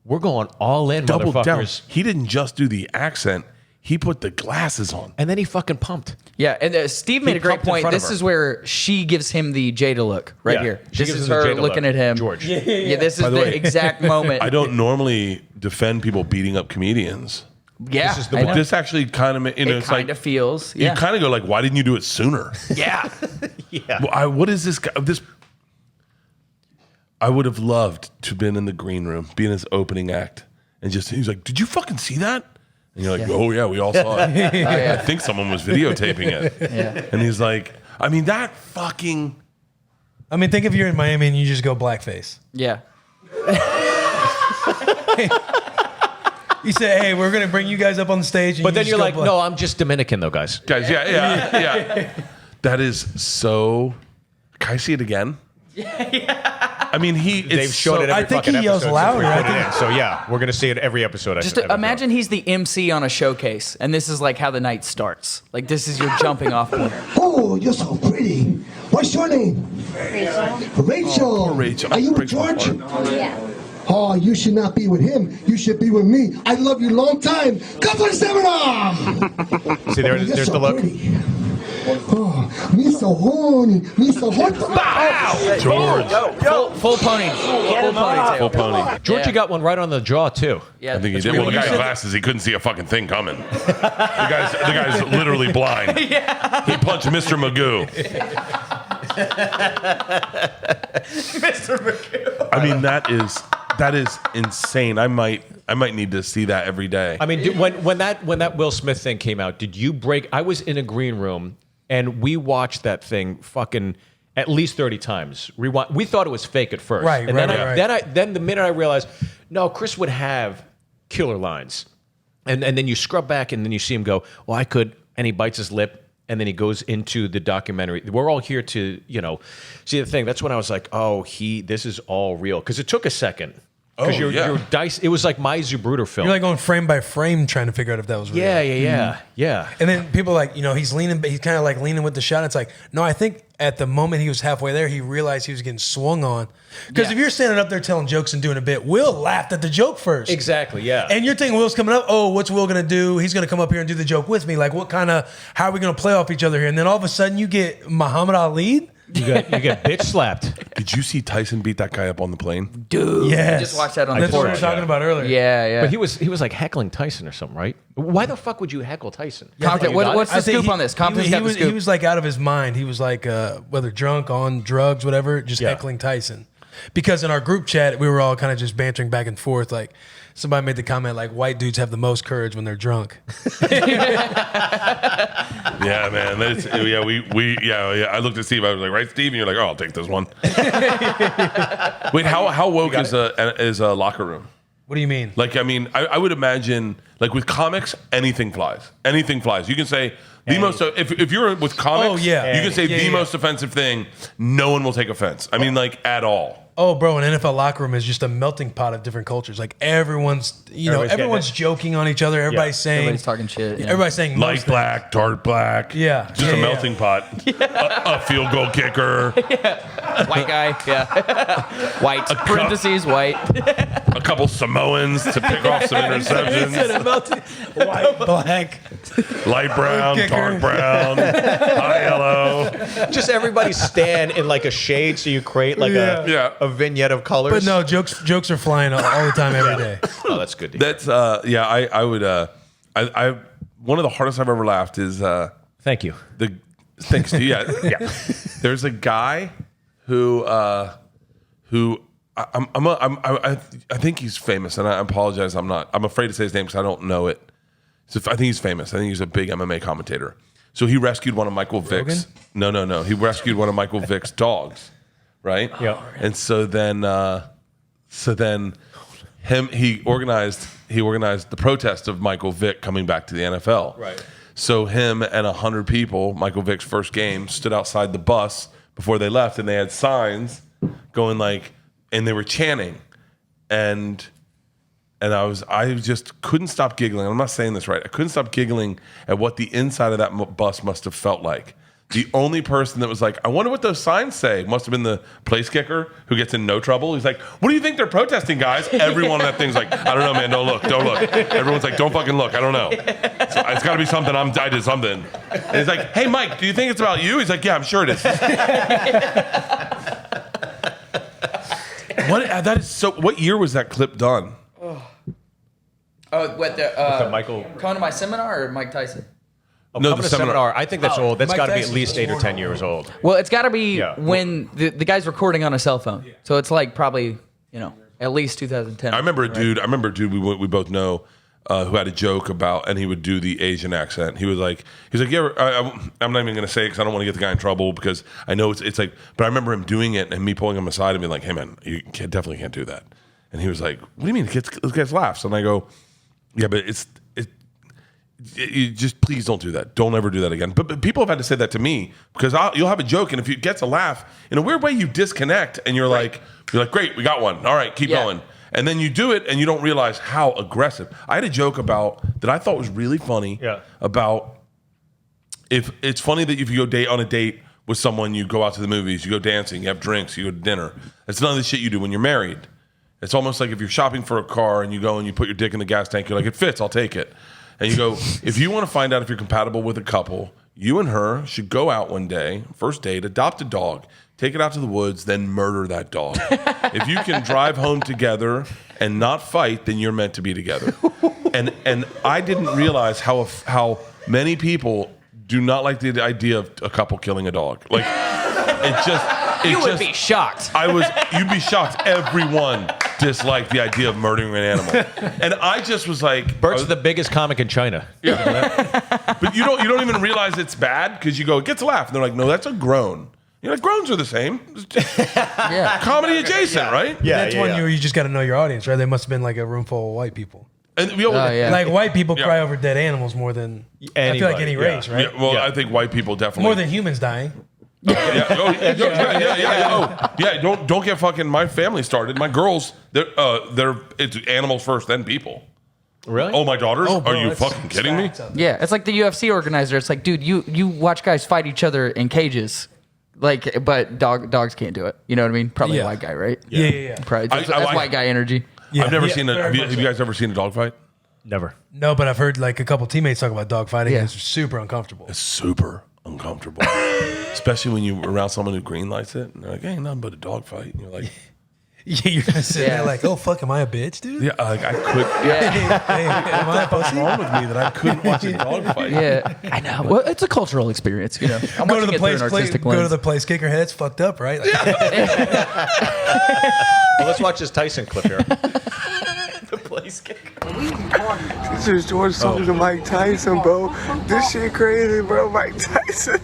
we're going all in, Double down. motherfuckers. He didn't just do the accent. He put the glasses on. And then he fucking pumped. Yeah, and Steve made a great pumped in point. front of This her. is where she gives him the Jada look right Yeah. here. She This gives is him the her Jada looking look. at him. George. Yeah, this is By the, the way, exact moment. I don't normally defend people beating up comedians. Yeah, This is the I one. know. This actually kind of, It it's kind like, of feels. you Yeah, kind of go like, why didn't you do it sooner? yeah. Yeah. Well, what is this guy? I would have loved to have been in the green room, be in his opening act, and he's like, did you fucking see that? And you're like, oh yeah, we all saw it. I think someone was videotaping it. Yeah. And he's like, I mean, that fucking. I mean, think if you're in Miami and you just go blackface. Yeah. You say, hey, we're going to bring you guys up on the stage. And But you then just you're go like, black. no, I'm just Dominican though, guys. Guys, yeah. That is so. Can I see it again? Yeah. I mean, They've shown it every I think fucking he yells episode louder. since we I put it think- in. So yeah, we're gonna see it every episode. Just imagine he's the MC on a showcase, and this is like how the night starts. Like this is your jumping off point. Oh, you're so pretty. What's your name? Rachel. poor Rachel. Are you with Breaks my George? Yeah. Oh, you should not be with him. You should be with me. I love you long time. Come for the seminar. See, You're there's so the look. pretty. Oh, me so horny. Me so horny. George. Full pony. Full ponytail. Full pony. Georgia Yeah. got one right on the jaw too. Yeah. I think he did. Well, the guy in glasses, he couldn't see a fucking thing coming. The guy's literally blind. He punched Mr. Magoo. Mr. McGill. I mean, that is insane. I might need to see that every day. I mean, when that Will Smith thing came out, did you break? I was in a green room and we watched that thing fucking at least 30 times. Rewind. We thought it was fake at first, Right, and right, then right. then the minute I realized, no, Chris would have killer lines, and then you scrub back and then you see him go, well, I could, and he bites his lip. And then he goes into the documentary. We're all here to, see the thing. That's when I was like, oh, this is all real. Because it took a second. Because Oh, yeah. your dice, it was like my Zapruder film. You're like going frame by frame trying to figure out if that was real. Yeah. And then people are like, he's kind of like leaning with the shot. It's like, no, I think at the moment he was halfway there, he realized he was getting swung on. Because Yeah. if you're standing up there telling jokes and doing a bit, Will laughed at the joke first. Exactly, yeah. And you're thinking Will's coming up. Oh, what's Will going to do? He's going to come up here and do the joke with me. Like, how are we going to play off each other here? And then all of a sudden you get Muhammad Ali. you get bitch slapped. Did you see Tyson beat that guy up on the plane? Dude. Yes. Just watched that on That's the what we porch. were talking about earlier. Yeah. But he was like heckling Tyson or something, right? Why the fuck would you heckle Tyson? Compton, You got what's it? the I think scoop on this? Compton's got the was, scoop. he was like out of his mind. He was like, whether drunk, on drugs, whatever, just Yeah. heckling Tyson. Because in our group chat, we were all kind of just bantering back and forth. Like somebody made the comment, like white dudes have the most courage when they're drunk. Yeah, man. I looked at Steve. I was like, right, Steve? And you're like, oh, I'll take this one. Wait, how woke is a locker room? What do you mean? Like, I mean, I would imagine, like with comics, anything flies. Anything flies. You can say The most, if you're with comics, you can say the most offensive thing. No one will take offense. I mean, like at all. Oh, bro, an NFL locker room is just a melting pot of different cultures. Like everyone's joking on each other. Everybody's saying, everybody's talking shit. Yeah. Everybody's saying light black, dark black. Yeah, just a melting pot. A field goal kicker. White guy. Yeah, white. Parentheses white. A couple Samoans to pick off some interceptions. White, black, light brown, dark brown, high yellow. Just everybody stand in like a shade, so you create like a vignette of colors. But no, jokes are flying all the time, every day. Oh, that's good. That's I would I one of the hardest I've ever laughed is thank you. Thanks to you. Yeah. There's a guy who I think he's famous, and I apologize. I'm afraid to say his name because I don't know it. So I think he's famous. I think he's a big MMA commentator. So he rescued one of Michael Vick's. No. He rescued one of Michael Vick's dogs, right? Yeah. And so then he organized the protest of Michael Vick coming back to the NFL. Right. So him and 100 people, Michael Vick's first game, stood outside the bus before they left, and they had signs going like, and they were chanting, and I just couldn't stop giggling. I'm not saying this right. I couldn't stop giggling at what the inside of that bus must have felt like. The only person that was like, I wonder what those signs say, must have been the place kicker who gets in no trouble. He's like, what do you think they're protesting, guys? Everyone on that thing's like, I don't know, man. Don't look. Everyone's like, don't fucking look. I don't know. It's got to be something. I did something. And he's like, hey, Mike, do you think it's about you? He's like, yeah, I'm sure it is. What year was that clip done? The Michael coming to my seminar or Mike Tyson? No, the seminar. I think that's old. That's got to be at least 8 or 10 years old. Well, it's got to be when the guy's recording on a cell phone. So it's like probably, at least 2010. I remember a dude we both know who had a joke about, and he would do the Asian accent. He was like, yeah, I'm not even going to say it because I don't want to get the guy in trouble because I know it's like, but I remember him doing it and me pulling him aside and being like, hey man, you definitely can't do that. And he was like, what do you mean? It gets laughs. And I go, yeah, but you just please don't do that. Don't ever do that again. But people have had to say that to me because you'll have a joke, and if it gets a laugh, in a weird way, you disconnect, and you're like, great, we got one. All right, keep going. And then you do it, and you don't realize how aggressive. I had a joke that I thought was really funny. Yeah. About if it's funny that if you go on a date with someone, you go out to the movies, you go dancing, you have drinks, you go to dinner. It's none of the shit you do when you're married. It's almost like if you're shopping for a car and you go and you put your dick in the gas tank, you're like, it fits, I'll take it. And you go, if you want to find out if you're compatible with a couple, you and her should go out one day, first date, adopt a dog, take it out to the woods, then murder that dog. If you can drive home together and not fight, then you're meant to be together. And I didn't realize how many people do not like the idea of a couple killing a dog. Like, you would be shocked. You'd be shocked. Everyone disliked the idea of murdering an animal, and I just was like, Bert's the biggest comic in China. Yeah, but you don't even realize it's bad because you go, it gets a laugh, and they're like, no, that's a groan. You're like, groans are the same. Comedy adjacent, right? Yeah, that's one where you just got to know your audience, right? They must have been like a room full of white people. And like white people cry over dead animals more than I feel like any race, right? Yeah, well, I think white people definitely more than humans dying. Don't get fucking my family started. My girls, it's animals first, then people. Really? Oh, my daughters? Oh, bro, are you fucking kidding me? Yeah, it's like the UFC organizer. It's like, dude, you watch guys fight each other in cages, like, but dogs can't do it. You know what I mean? Probably a white guy, right? Yeah. Probably that's white guy energy. Yeah, I've never seen have you guys ever seen a dog fight? Never. No, but I've heard like a couple teammates talk about dog fighting. And it's super uncomfortable. It's super uncomfortable, especially when you're around someone who green lights it, and they're like, "Hey, nothing but a dog fight." And you're like, "Yeah, you're gonna sit there like, oh fuck, am I a bitch, dude?" Yeah, like I could. Hey, am I a pussy? What's wrong with me that I couldn't watch a dog fight? Yeah, I know. Well, it's a cultural experience, you know. I'm go to the place, go to the place, kick her head. It's fucked up, right? Like, well, let's watch this Tyson clip here. The place kicker. This is George talking to Mike Tyson, bro. This shit crazy, bro. Mike Tyson.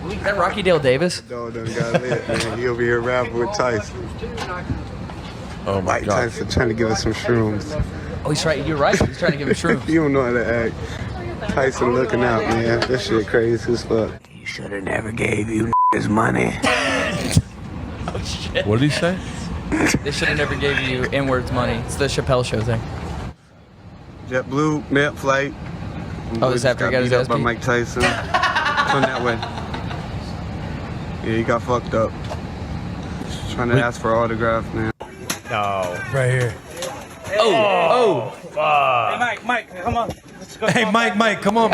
Is that Rocky Dale Davis? No, got lit, man. He over here rapping with Tyson. Oh my Mike God. Tyson trying to give us some shrooms. Oh, he's right. You're right. He's trying to give him shrooms. You don't know how to act. Tyson looking out, man. This shit crazy as fuck. You should have never gave you his money. What did he say? They should have never gave you N-words money. It's the Chappelle Show thing. JetBlue, mid flight. Oh, this after he got his beat ass up by beat? Mike Tyson. Turn that way. Yeah, he got fucked up. Just trying to ask for an autograph, man. No. Right here. Oh. Hey, Mike, come on. Let's go. Hey, Mike, come on.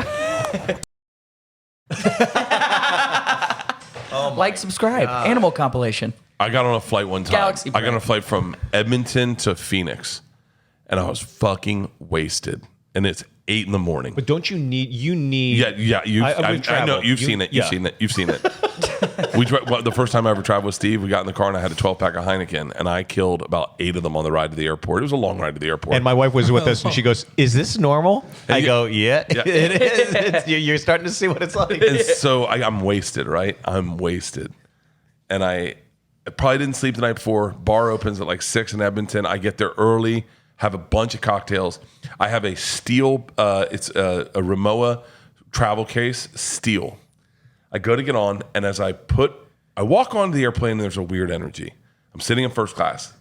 Like, subscribe. Animal compilation. I got on a flight one time. Galaxy I got on a brain. flight from Edmonton to Phoenix, and I was fucking wasted. And it's 8 in the morning. But don't you need? You need. Yeah. we've I know traveled. you've seen it. You've seen it. You've seen it. The first time I ever traveled with Steve, we got in the car and I had a 12-pack of Heineken, and I killed about 8 of them on the ride to the airport. It was a long ride to the airport. And my wife was with us, and she goes, "Is this normal?" I go, "Yeah, Yeah. it is. You're starting to see what it's like." And so I'm wasted, right? I'm wasted, and I probably didn't sleep the night before. Bar opens at like 6 in Edmonton. I get there early, have a bunch of cocktails. I have a steel, it's a Rimowa travel case, steel. I go to get on, and as I walk onto the airplane, and there's a weird energy. I'm sitting in first class.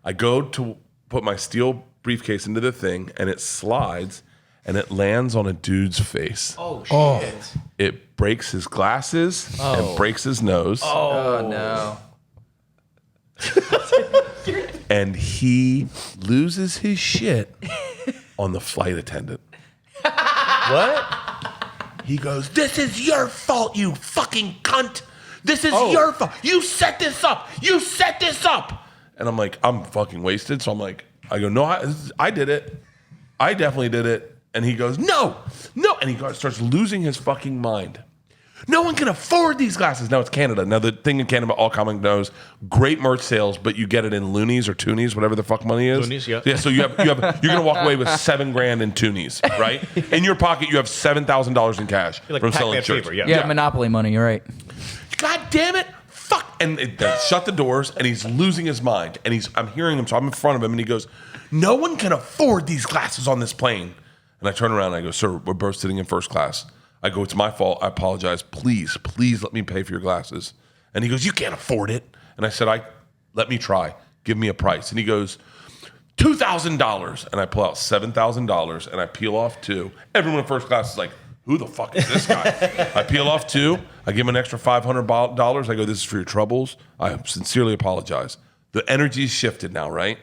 I go to put my steel briefcase into the thing, and it slides, and it lands on a dude's face. Oh shit! It breaks his glasses and breaks his nose. Oh, no. And he loses his shit on the flight attendant. What? He goes, "This is your fault, you fucking cunt. This is your fault. You set this up. You set this up." And I'm like, I'm fucking wasted. So I'm like, I go, "No, I did it. I definitely did it." And he goes, no. And he starts losing his fucking mind. No one can afford these glasses. Now it's Canada. Now the thing in Canada, all comic knows, great merch sales, but you get it in loonies or toonies, whatever the fuck money is. Loonies, yeah. Yeah. So you're gonna walk away with $7,000 in toonies, right? In your pocket, you have $7,000 in cash Like from Pac-Man selling shirts. Fever, yeah. Yeah, Monopoly money, you're right. God damn it! Fuck! And they shut the doors, and he's losing his mind. And I'm hearing him, so I'm in front of him, and he goes, "No one can afford these glasses on this plane." And I turn around and I go, "Sir, we're both sitting in first class." I go, "It's my fault. I apologize. Please let me pay for your glasses." And he goes, "You can't afford it." And I said, "Let me try. Give me a price." And he goes, $2,000. And I pull out $7,000 and I peel off 2. Everyone in first class is like, "Who the fuck is this guy?" I peel off 2. I give him an extra $500. I go, "This is for your troubles. I sincerely apologize." The energy's shifted now, right?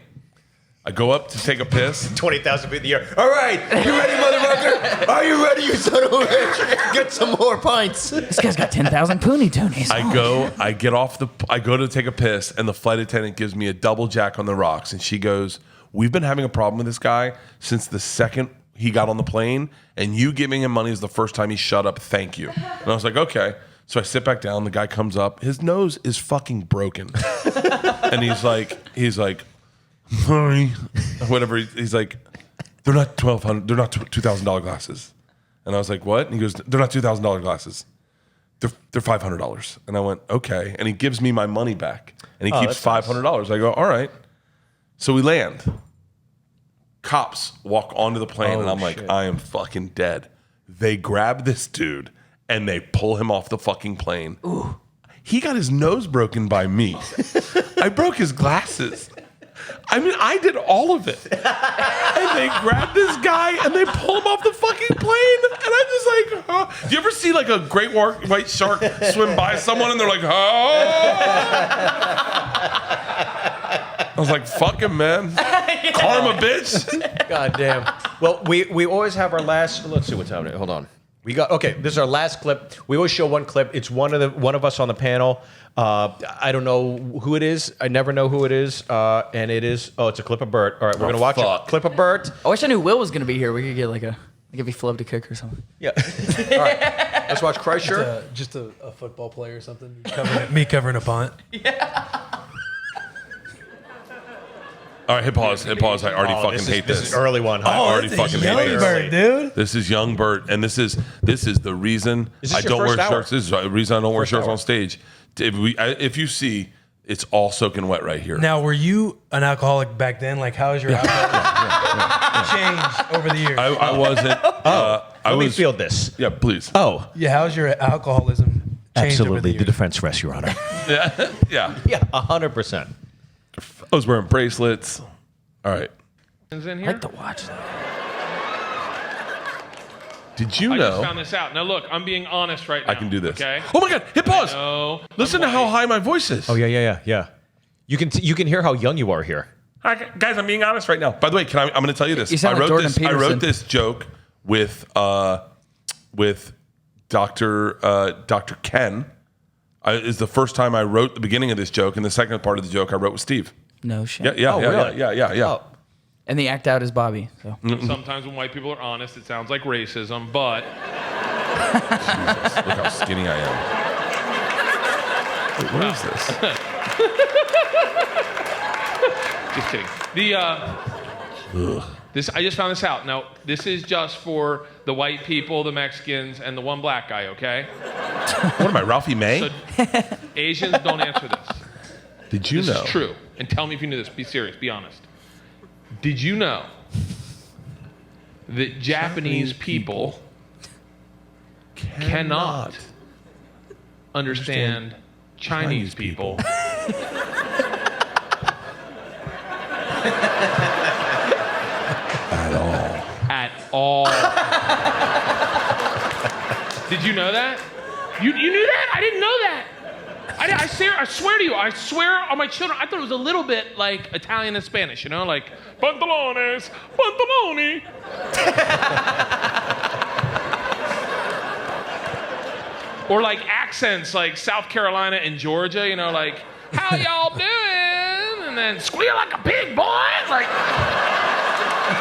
I go up to take a piss. 20,000 feet in the air. All right, you ready, motherfucker? Are you ready, you son of a bitch? Get some more pints. This guy's got 10,000 Poonie Toonies. I go to take a piss, and the flight attendant gives me a double jack on the rocks, and she goes, "We've been having a problem with this guy since the second he got on the plane, and you giving him money is the first time he shut up. Thank you." And I was like, "Okay." So I sit back down. The guy comes up. His nose is fucking broken, and he's like, "Sorry," whatever. He's like, "They're not $1,200. They're not $2,000 glasses." And I was like, "What?" And he goes, "They're not $2,000 glasses. They're $500." And I went, "Okay." And he gives me my money back, and he keeps $500. I go, "All right." So we land. Cops walk onto the plane, and I'm like, I am fucking dead. They grab this dude and they pull him off the fucking plane. Ooh. He got his nose broken by me. I broke his glasses. I mean, I did all of it. And they grab this guy and they pull him off the fucking plane. And I'm just like, oh. Do you ever see like a great white shark swim by someone and they're like, oh? I was like, fuck him, man. Karma, bitch. God damn. Well, we always have our last. Let's see what's happening. Hold on. This is our last clip. We always show one clip. It's one of us on the panel. I don't know who it is. I never know who it is. And it is. Oh, it's a clip of Bert. All right, we're gonna watch a clip of Bert. I wish I knew Will was gonna be here. We could get like if he flew to kick or something. Yeah. All right. Let's watch Kreischer. Just a football player or something. Me covering a punt. Yeah. All right, hit pause. I already fucking hate this. This is early one. I already fucking hate Young this. Bert, dude. This is young Bert, and this is the reason Is I this your don't wear first hour? shirts. This is the reason I don't wear First shirts hour. on stage. If you see, it's all soaking wet right here. Now, were you an alcoholic back then? Like, how has your alcohol changed over the years? I wasn't. Let me field this. Yeah, please. Oh, Yeah, how's your alcoholism changed over the absolutely. The years? defense rests, Your Honor. Yeah. Yeah, 100%. I was wearing bracelets. All right. In I here? like to watch that. Did you I know? just found this out. Now look, I'm being honest right now. I can do this. Okay. Oh my God! Hit pause. No. Listen to how high my voice is. Oh, yeah. You can hear how young you are here. Hi, guys, I'm being honest right now. By the way, I'm going to tell you this. You sound like Jordan I Peterson. wrote this joke with Dr. Ken. Is the first time I wrote the beginning of this joke, and the second part of the joke I wrote with Steve. No shit. Yeah, really? yeah. Oh. And the act out is Bobby. So. Sometimes when white people are honest, it sounds like racism, but Jesus, look how skinny I am. Wait, what is this? just kidding. This I just found this out. Now, this is just for the white people, the Mexicans, and the one black guy, okay? What am I, Ralphie May? So Asians don't answer this. Did you This know? is true. And tell me if you knew this. Be serious. Be honest. Did you know that Japanese people cannot understand Chinese people? At all. Did you know that? You knew that? I didn't know that. I swear to you, I swear on my children, I thought it was a little bit like Italian and Spanish, you know, like pantalones, pantaloni. Or like accents like South Carolina and Georgia, you know, like, how y'all doing? And then squeal like a pig, boy. Like,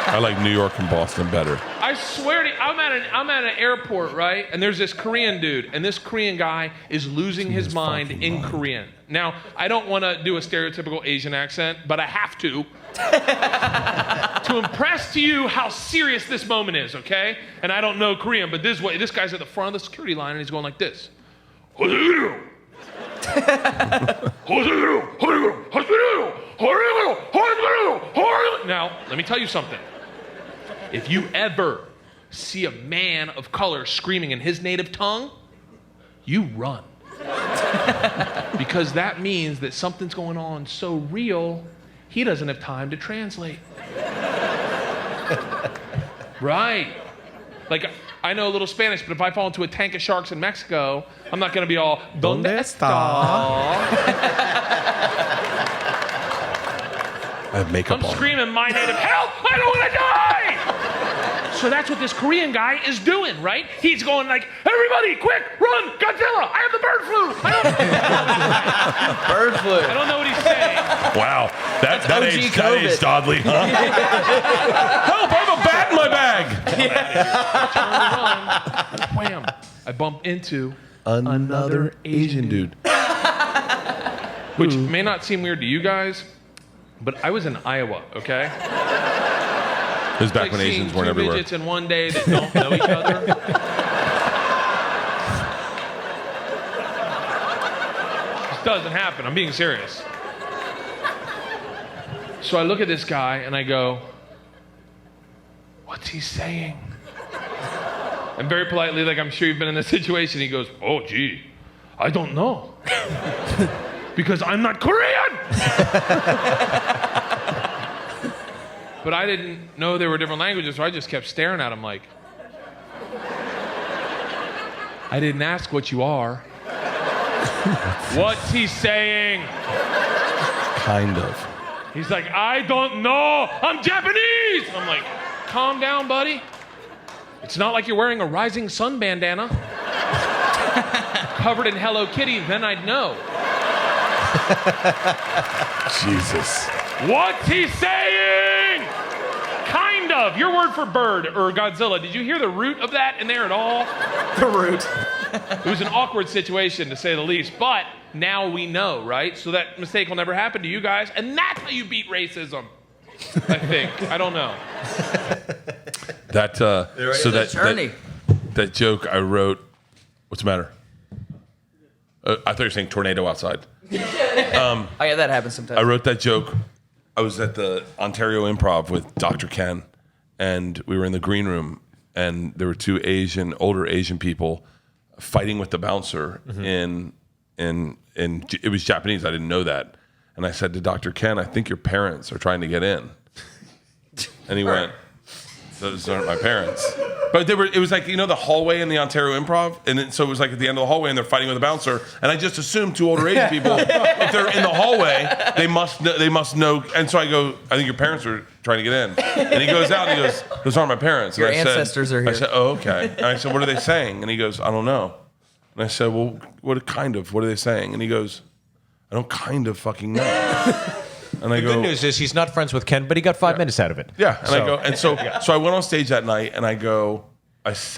I like New York and Boston better. I swear to you, I'm at an airport, right? And there's this Korean dude, and this Korean guy is losing his mind in Korean. Now, I don't want to do a stereotypical Asian accent, but I have to impress to you how serious this moment is, okay? And I don't know Korean, but this guy's at the front of the security line, and he's going like this. Now, let me tell you something. If you ever see a man of color screaming in his native tongue, you run. Because that means that something's going on so real, he doesn't have time to translate. Right. Like, I know a little Spanish, but if I fall into a tank of sharks in Mexico, I'm not going to be all, ¿Dónde está? I have makeup I'm on. screaming my native, help! I don't want to die! So that's what this Korean guy is doing, right? He's going like, everybody, quick, run, Godzilla! I have the bird flu! Bird flu. I don't know what he's saying. Wow, that aged COVID. oddly, huh? Help! I have a bat in my bag. Turn to run. Wham! I bump into Another Asian dude. which may not seem weird to you guys, but I was in Iowa, okay? It was back Like when seeing Asians weren't two everywhere. midgets in one day that don't know each other. This doesn't happen. I'm being serious. So I look at this guy and I go, what's he saying? And very politely, like I'm sure you've been in this situation, he goes, oh, gee, I don't know. Because I'm not Korean! But I didn't know there were different languages, so I just kept staring at him like, I didn't ask what you are. What's he saying? Kind of. He's like, I don't know. I'm Japanese. I'm like, calm down, buddy. It's not like you're wearing a Rising Sun bandana. Covered in Hello Kitty, then I'd know. Jesus. What's he saying? Kind of. Your word for bird or Godzilla. Did you hear the root of that in there at all? The root. It was an awkward situation, to say the least. But now we know, right? So that mistake will never happen to you guys. And that's how you beat racism, I think. I don't know. That Journey. that joke I wrote. What's the matter? I thought you were saying tornado outside. Oh yeah, that happens sometimes. I wrote that joke. I was at the Ontario Improv with Dr. Ken, and we were in the green room, and there were two older Asian people fighting with the bouncer in it was Japanese. I didn't know that. And I said to Dr. Ken, I think your parents are trying to get in. And he went, those aren't my parents. But it was like, the hallway in the Ontario Improv. And so it was like at the end of the hallway and they're fighting with a bouncer. And I just assumed two older Asian people, if they're in the hallway, they must know. And so I go, I think your parents are trying to get in. And he goes out and he goes, those aren't my parents. And Your ancestors are here. I said, oh, okay. And I said, what are they saying? And he goes, I don't know. And I said, well, what are they saying? And he goes, I don't kind of fucking know. And I The good news is he's not friends with Ken, but he got 5 minutes out of it. Yeah. And so I went on stage that night and I just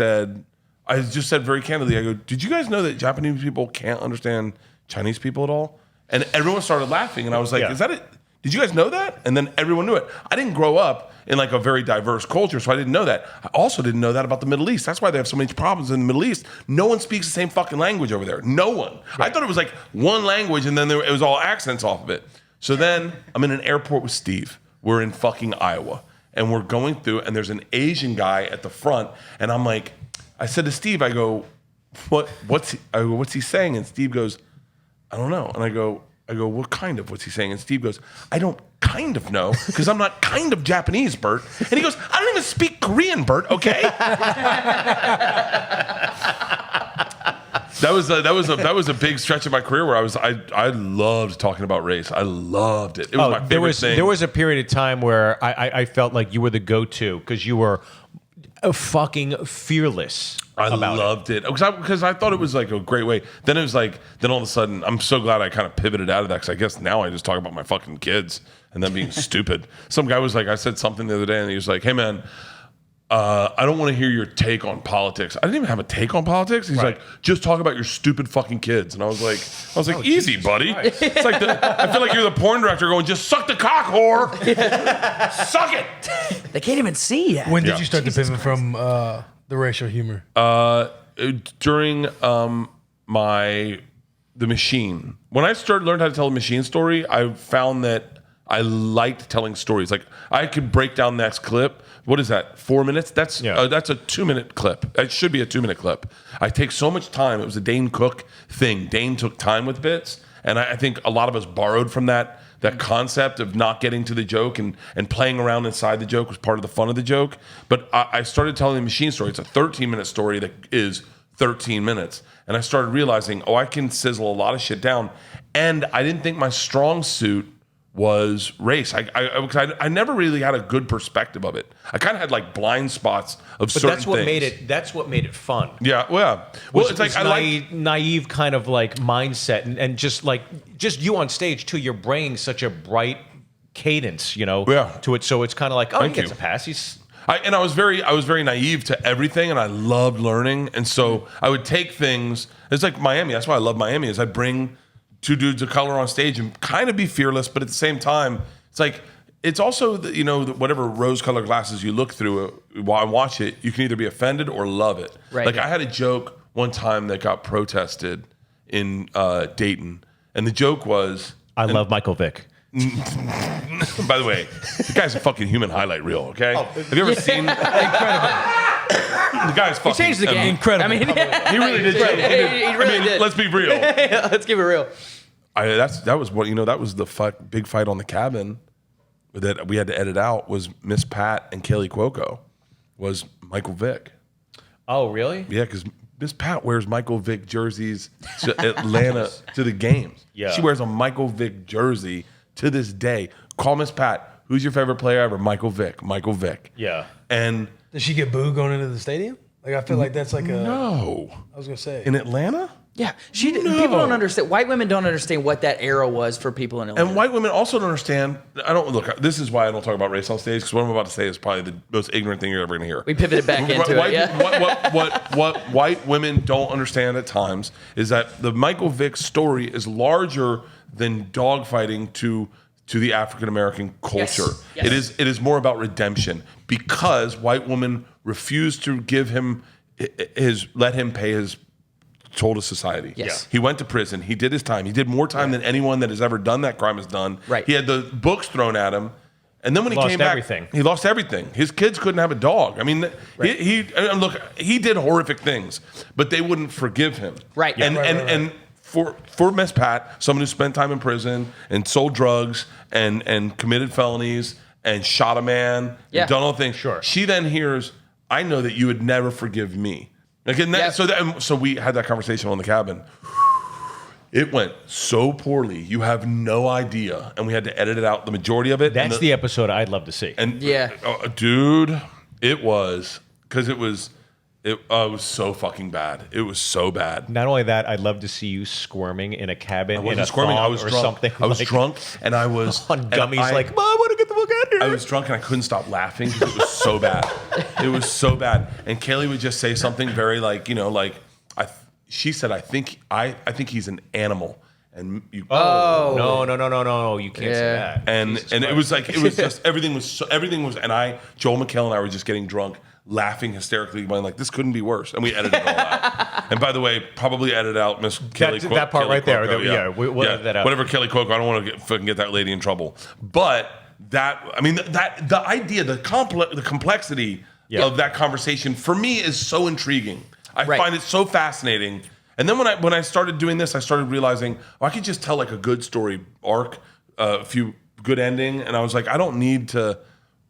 said very candidly, I go, did you guys know that Japanese people can't understand Chinese people at all? And everyone started laughing. And I was like, is that it? Did you guys know that? And then everyone knew it. I didn't grow up in like a very diverse culture, so I didn't know that. I also didn't know that about the Middle East. That's why they have so many problems in the Middle East. No one speaks the same fucking language over there. No one. Right. I thought it was like one language and then it was all accents off of it. So then I'm in an airport with Steve. We're in fucking Iowa. And we're going through, and there's an Asian guy at the front. And I'm like, I said to Steve, I go, what's he saying? And Steve goes, I don't know. And I go, what kind of? What's he saying? And Steve goes, I don't kind of know because I'm not kind of Japanese, Bert. And he goes, I don't even speak Korean, Bert. Okay. That was a big stretch of my career where I loved talking about race. I loved it. It was my favorite thing. There was a period of time where I felt like you were the go-to because you were fucking fearless. I loved it because I thought it was like a great way. Then it was like, all of a sudden, I'm so glad I kind of pivoted out of that because I guess now I just talk about my fucking kids and them being stupid. Some guy was like, I said something the other day and he was like, hey man, I don't want to hear your take on politics. I didn't even have a take on politics. He's like, just talk about your stupid fucking kids. And I was like, easy, buddy. Christ. It's like I feel like you're the porn director going, just suck the cock, whore. Suck it. They can't even see yet. When did you start to pivot from the racial humor? During The Machine. When I learned how to tell a machine story, I found that I liked telling stories. Like I could break down that clip. What is that? 4 minutes? That's a 2-minute clip. It should be a 2-minute clip. I take so much time. It was a Dane Cook thing. Dane took time with bits, and I think a lot of us borrowed from that concept of not getting to the joke and playing around inside the joke was part of the fun of the joke. But I started telling the machine story. It's a 13-minute story that is 13 minutes. And I started realizing, I can sizzle a lot of shit down. And I didn't think my strong suit was race. I never really had a good perspective of it. I kind of had like blind spots of certain things. That's what made it fun. Yeah, well, it's like naive kind of like mindset and just you on stage too. You're bringing such a bright cadence, to it. So it's kind of like, he gets a pass. I was very naive to everything, and I loved learning. And so I would take things. It's like Miami. That's why I love Miami. Is I bring two dudes of color on stage and kind of be fearless, but at the same time, it's like it's also whatever rose-colored glasses you look through while I watch it, you can either be offended or love it. Right. Like I had a joke one time that got protested in Dayton, and the joke was, I love Michael Vick. By the way, the guy's a fucking human highlight reel. Okay, have you ever seen? Incredible. The guy's fucking. He changed the game. Incredible. I mean, he really did. He really did. Let's be real. Let's keep it real. That was what that was the big fight on the cabin that we had to edit out was Miss Pat and Kaylee Cuoco was Michael Vick. Oh, really? Yeah, because Miss Pat wears Michael Vick jerseys to Atlanta to the games. Yeah, she wears a Michael Vick jersey to this day. Call Miss Pat. Who's your favorite player ever? Michael Vick. Michael Vick. Yeah. And does she get booed going into the stadium? Like I feel like that's like a no. I was gonna say in Atlanta. Yeah, people don't understand. White women don't understand what that era was for people in Atlanta. And white women also don't understand. This is why I don't talk about race on stage because what I'm about to say is probably the most ignorant thing you're ever going to hear. We pivoted back into it. Yeah. What white women don't understand at times is that the Michael Vick story is larger than dogfighting to the African American culture. Yes. It is more about redemption because white women refused to give him let him pay his toll to society. Yes. He went to prison. He did his time. He did more time than anyone that has ever done that crime has done. Right. He had the books thrown at him, And then when he Lost came back, everything. he lost everything. His kids couldn't have a dog. I mean, and look, he did horrific things, but they wouldn't forgive him. Right. And for Miss Pat, someone who spent time in prison and sold drugs and committed felonies and shot a man and done all the things. Sure. She then hears, I know that you would never forgive me. Like, and that, so we had that conversation on the cabin. It went so poorly, you have no idea, and we had to edit it out, the majority of it. That's the episode I'd love to see. And dude, it was because it was so fucking bad. It was so bad. Not only that, I'd love to see you squirming in a cabin I wasn't in a squirming. thong I was or drunk. something. I was like, drunk, and I was on gummies. Like, Mom, I want to get the fuck out of here. I was drunk, and I couldn't stop laughing because it was so bad. It was so bad. And Kaylee would just say something very like, she said, I think he's an animal. And you, no, you can't say that. And it was like, it was just, everything was, and Joel McHale and I were just getting drunk, laughing hysterically, going like, this couldn't be worse. And we edited it all out. And by the way, probably edit out Miss Kelly Cuoco. That part Kelly right there. Cuoco, We'll edit that out. Whatever Kelly Cuoco, I don't want to fucking get that lady in trouble. But the idea, the complexity of that conversation for me is so intriguing. I find it so fascinating. And then when I started doing this, I started realizing, I could just tell like a good story arc, a few good ending, and I was like, I don't need to.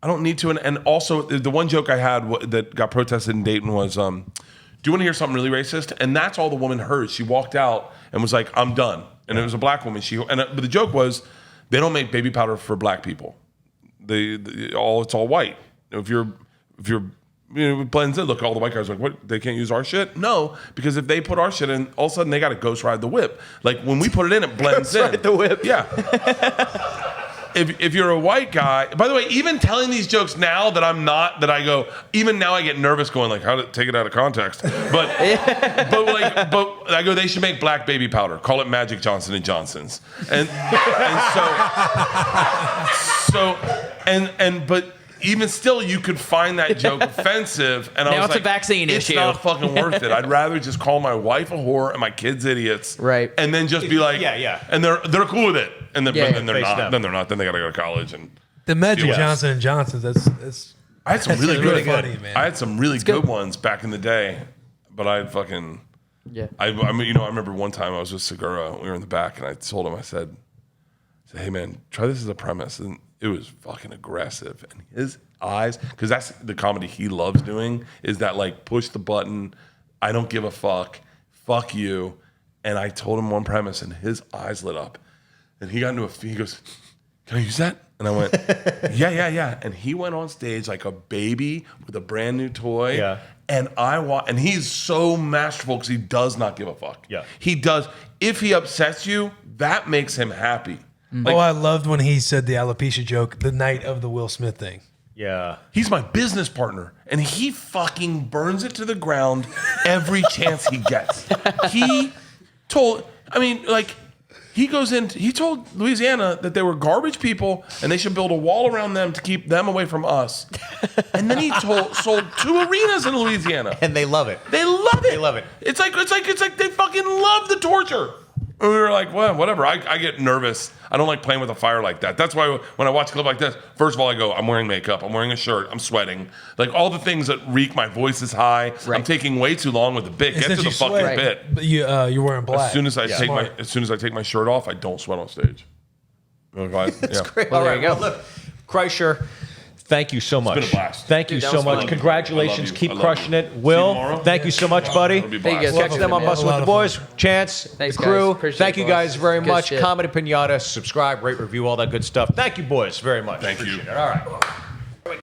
And also, the one joke I had that got protested in Dayton was, do you want to hear something really racist? And that's all the woman heard. She walked out and was like, I'm done. And it was a black woman. But the joke was, they don't make baby powder for black people. It's all white. If you're it blends in. Look, all the white guys are like, what? They can't use our shit? No, because if they put our shit in, all of a sudden they got to ghost ride the whip. Like when we put it in, it blends in. Ride the whip. Yeah. If you're a white guy, by the way, even telling these jokes now that I'm not, that I go, even now I get nervous going like, how to take it out of context. But I go, they should make black baby powder. Call it Magic Johnson & Johnson's. But even still, you could find that joke offensive. And I was it's like, a vaccine it's issue. not fucking worth it. I'd rather just call my wife a whore and my kids idiots. Right. And then just be like, and they're cool with it. And then they're not. Then they're not. Then they got to go to college. And the Magic Johnson & Johnson's, that's I had some really good funny, man. I had some really good ones back in the day. But I fucking... Yeah. I remember one time I was with Segura. We were in the back, and I told him, I said, hey, man, try this as a premise. And it was fucking aggressive. And his eyes, because that's the comedy he loves doing, is that like push the button, I don't give a fuck you. And I told him one premise, and his eyes lit up. And he got into he goes, can I use that? And I went, yeah. And he went on stage like a baby with a brand new toy. Yeah. And he's so masterful because he does not give a fuck. Yeah. He does. If he upsets you, that makes him happy. I loved when he said the alopecia joke the night of the Will Smith thing. Yeah. He's my business partner, and he fucking burns it to the ground every chance he gets. He told Louisiana that they were garbage people and they should build a wall around them to keep them away from us. And then he sold 2 arenas in Louisiana. And they love it. They love it. They love it. It's like they fucking love the torture. And we were like, well, whatever. I get nervous. I don't like playing with a fire like that. That's why when I watch a clip like this, first of all, I go, I'm wearing makeup. I'm wearing a shirt. I'm sweating. Like all the things that reek, my voice is high. Right. I'm taking way too long with the bit. Get to the fucking bit. But you're wearing black. As soon as I take my shirt off, I don't sweat on stage. That's great. Well, there you go. Well, look, Kreischer, thank you so much. It's been a blast. Thank you so much. Congratulations. Keep crushing it. Will, thank you so much, buddy. Catch them on Bustin' with the Boys. Chance, the crew. Thank you guys very much. Comedy Pinata. Subscribe, rate, review, all that good stuff. Thank you, boys, very much. Thank you. All right.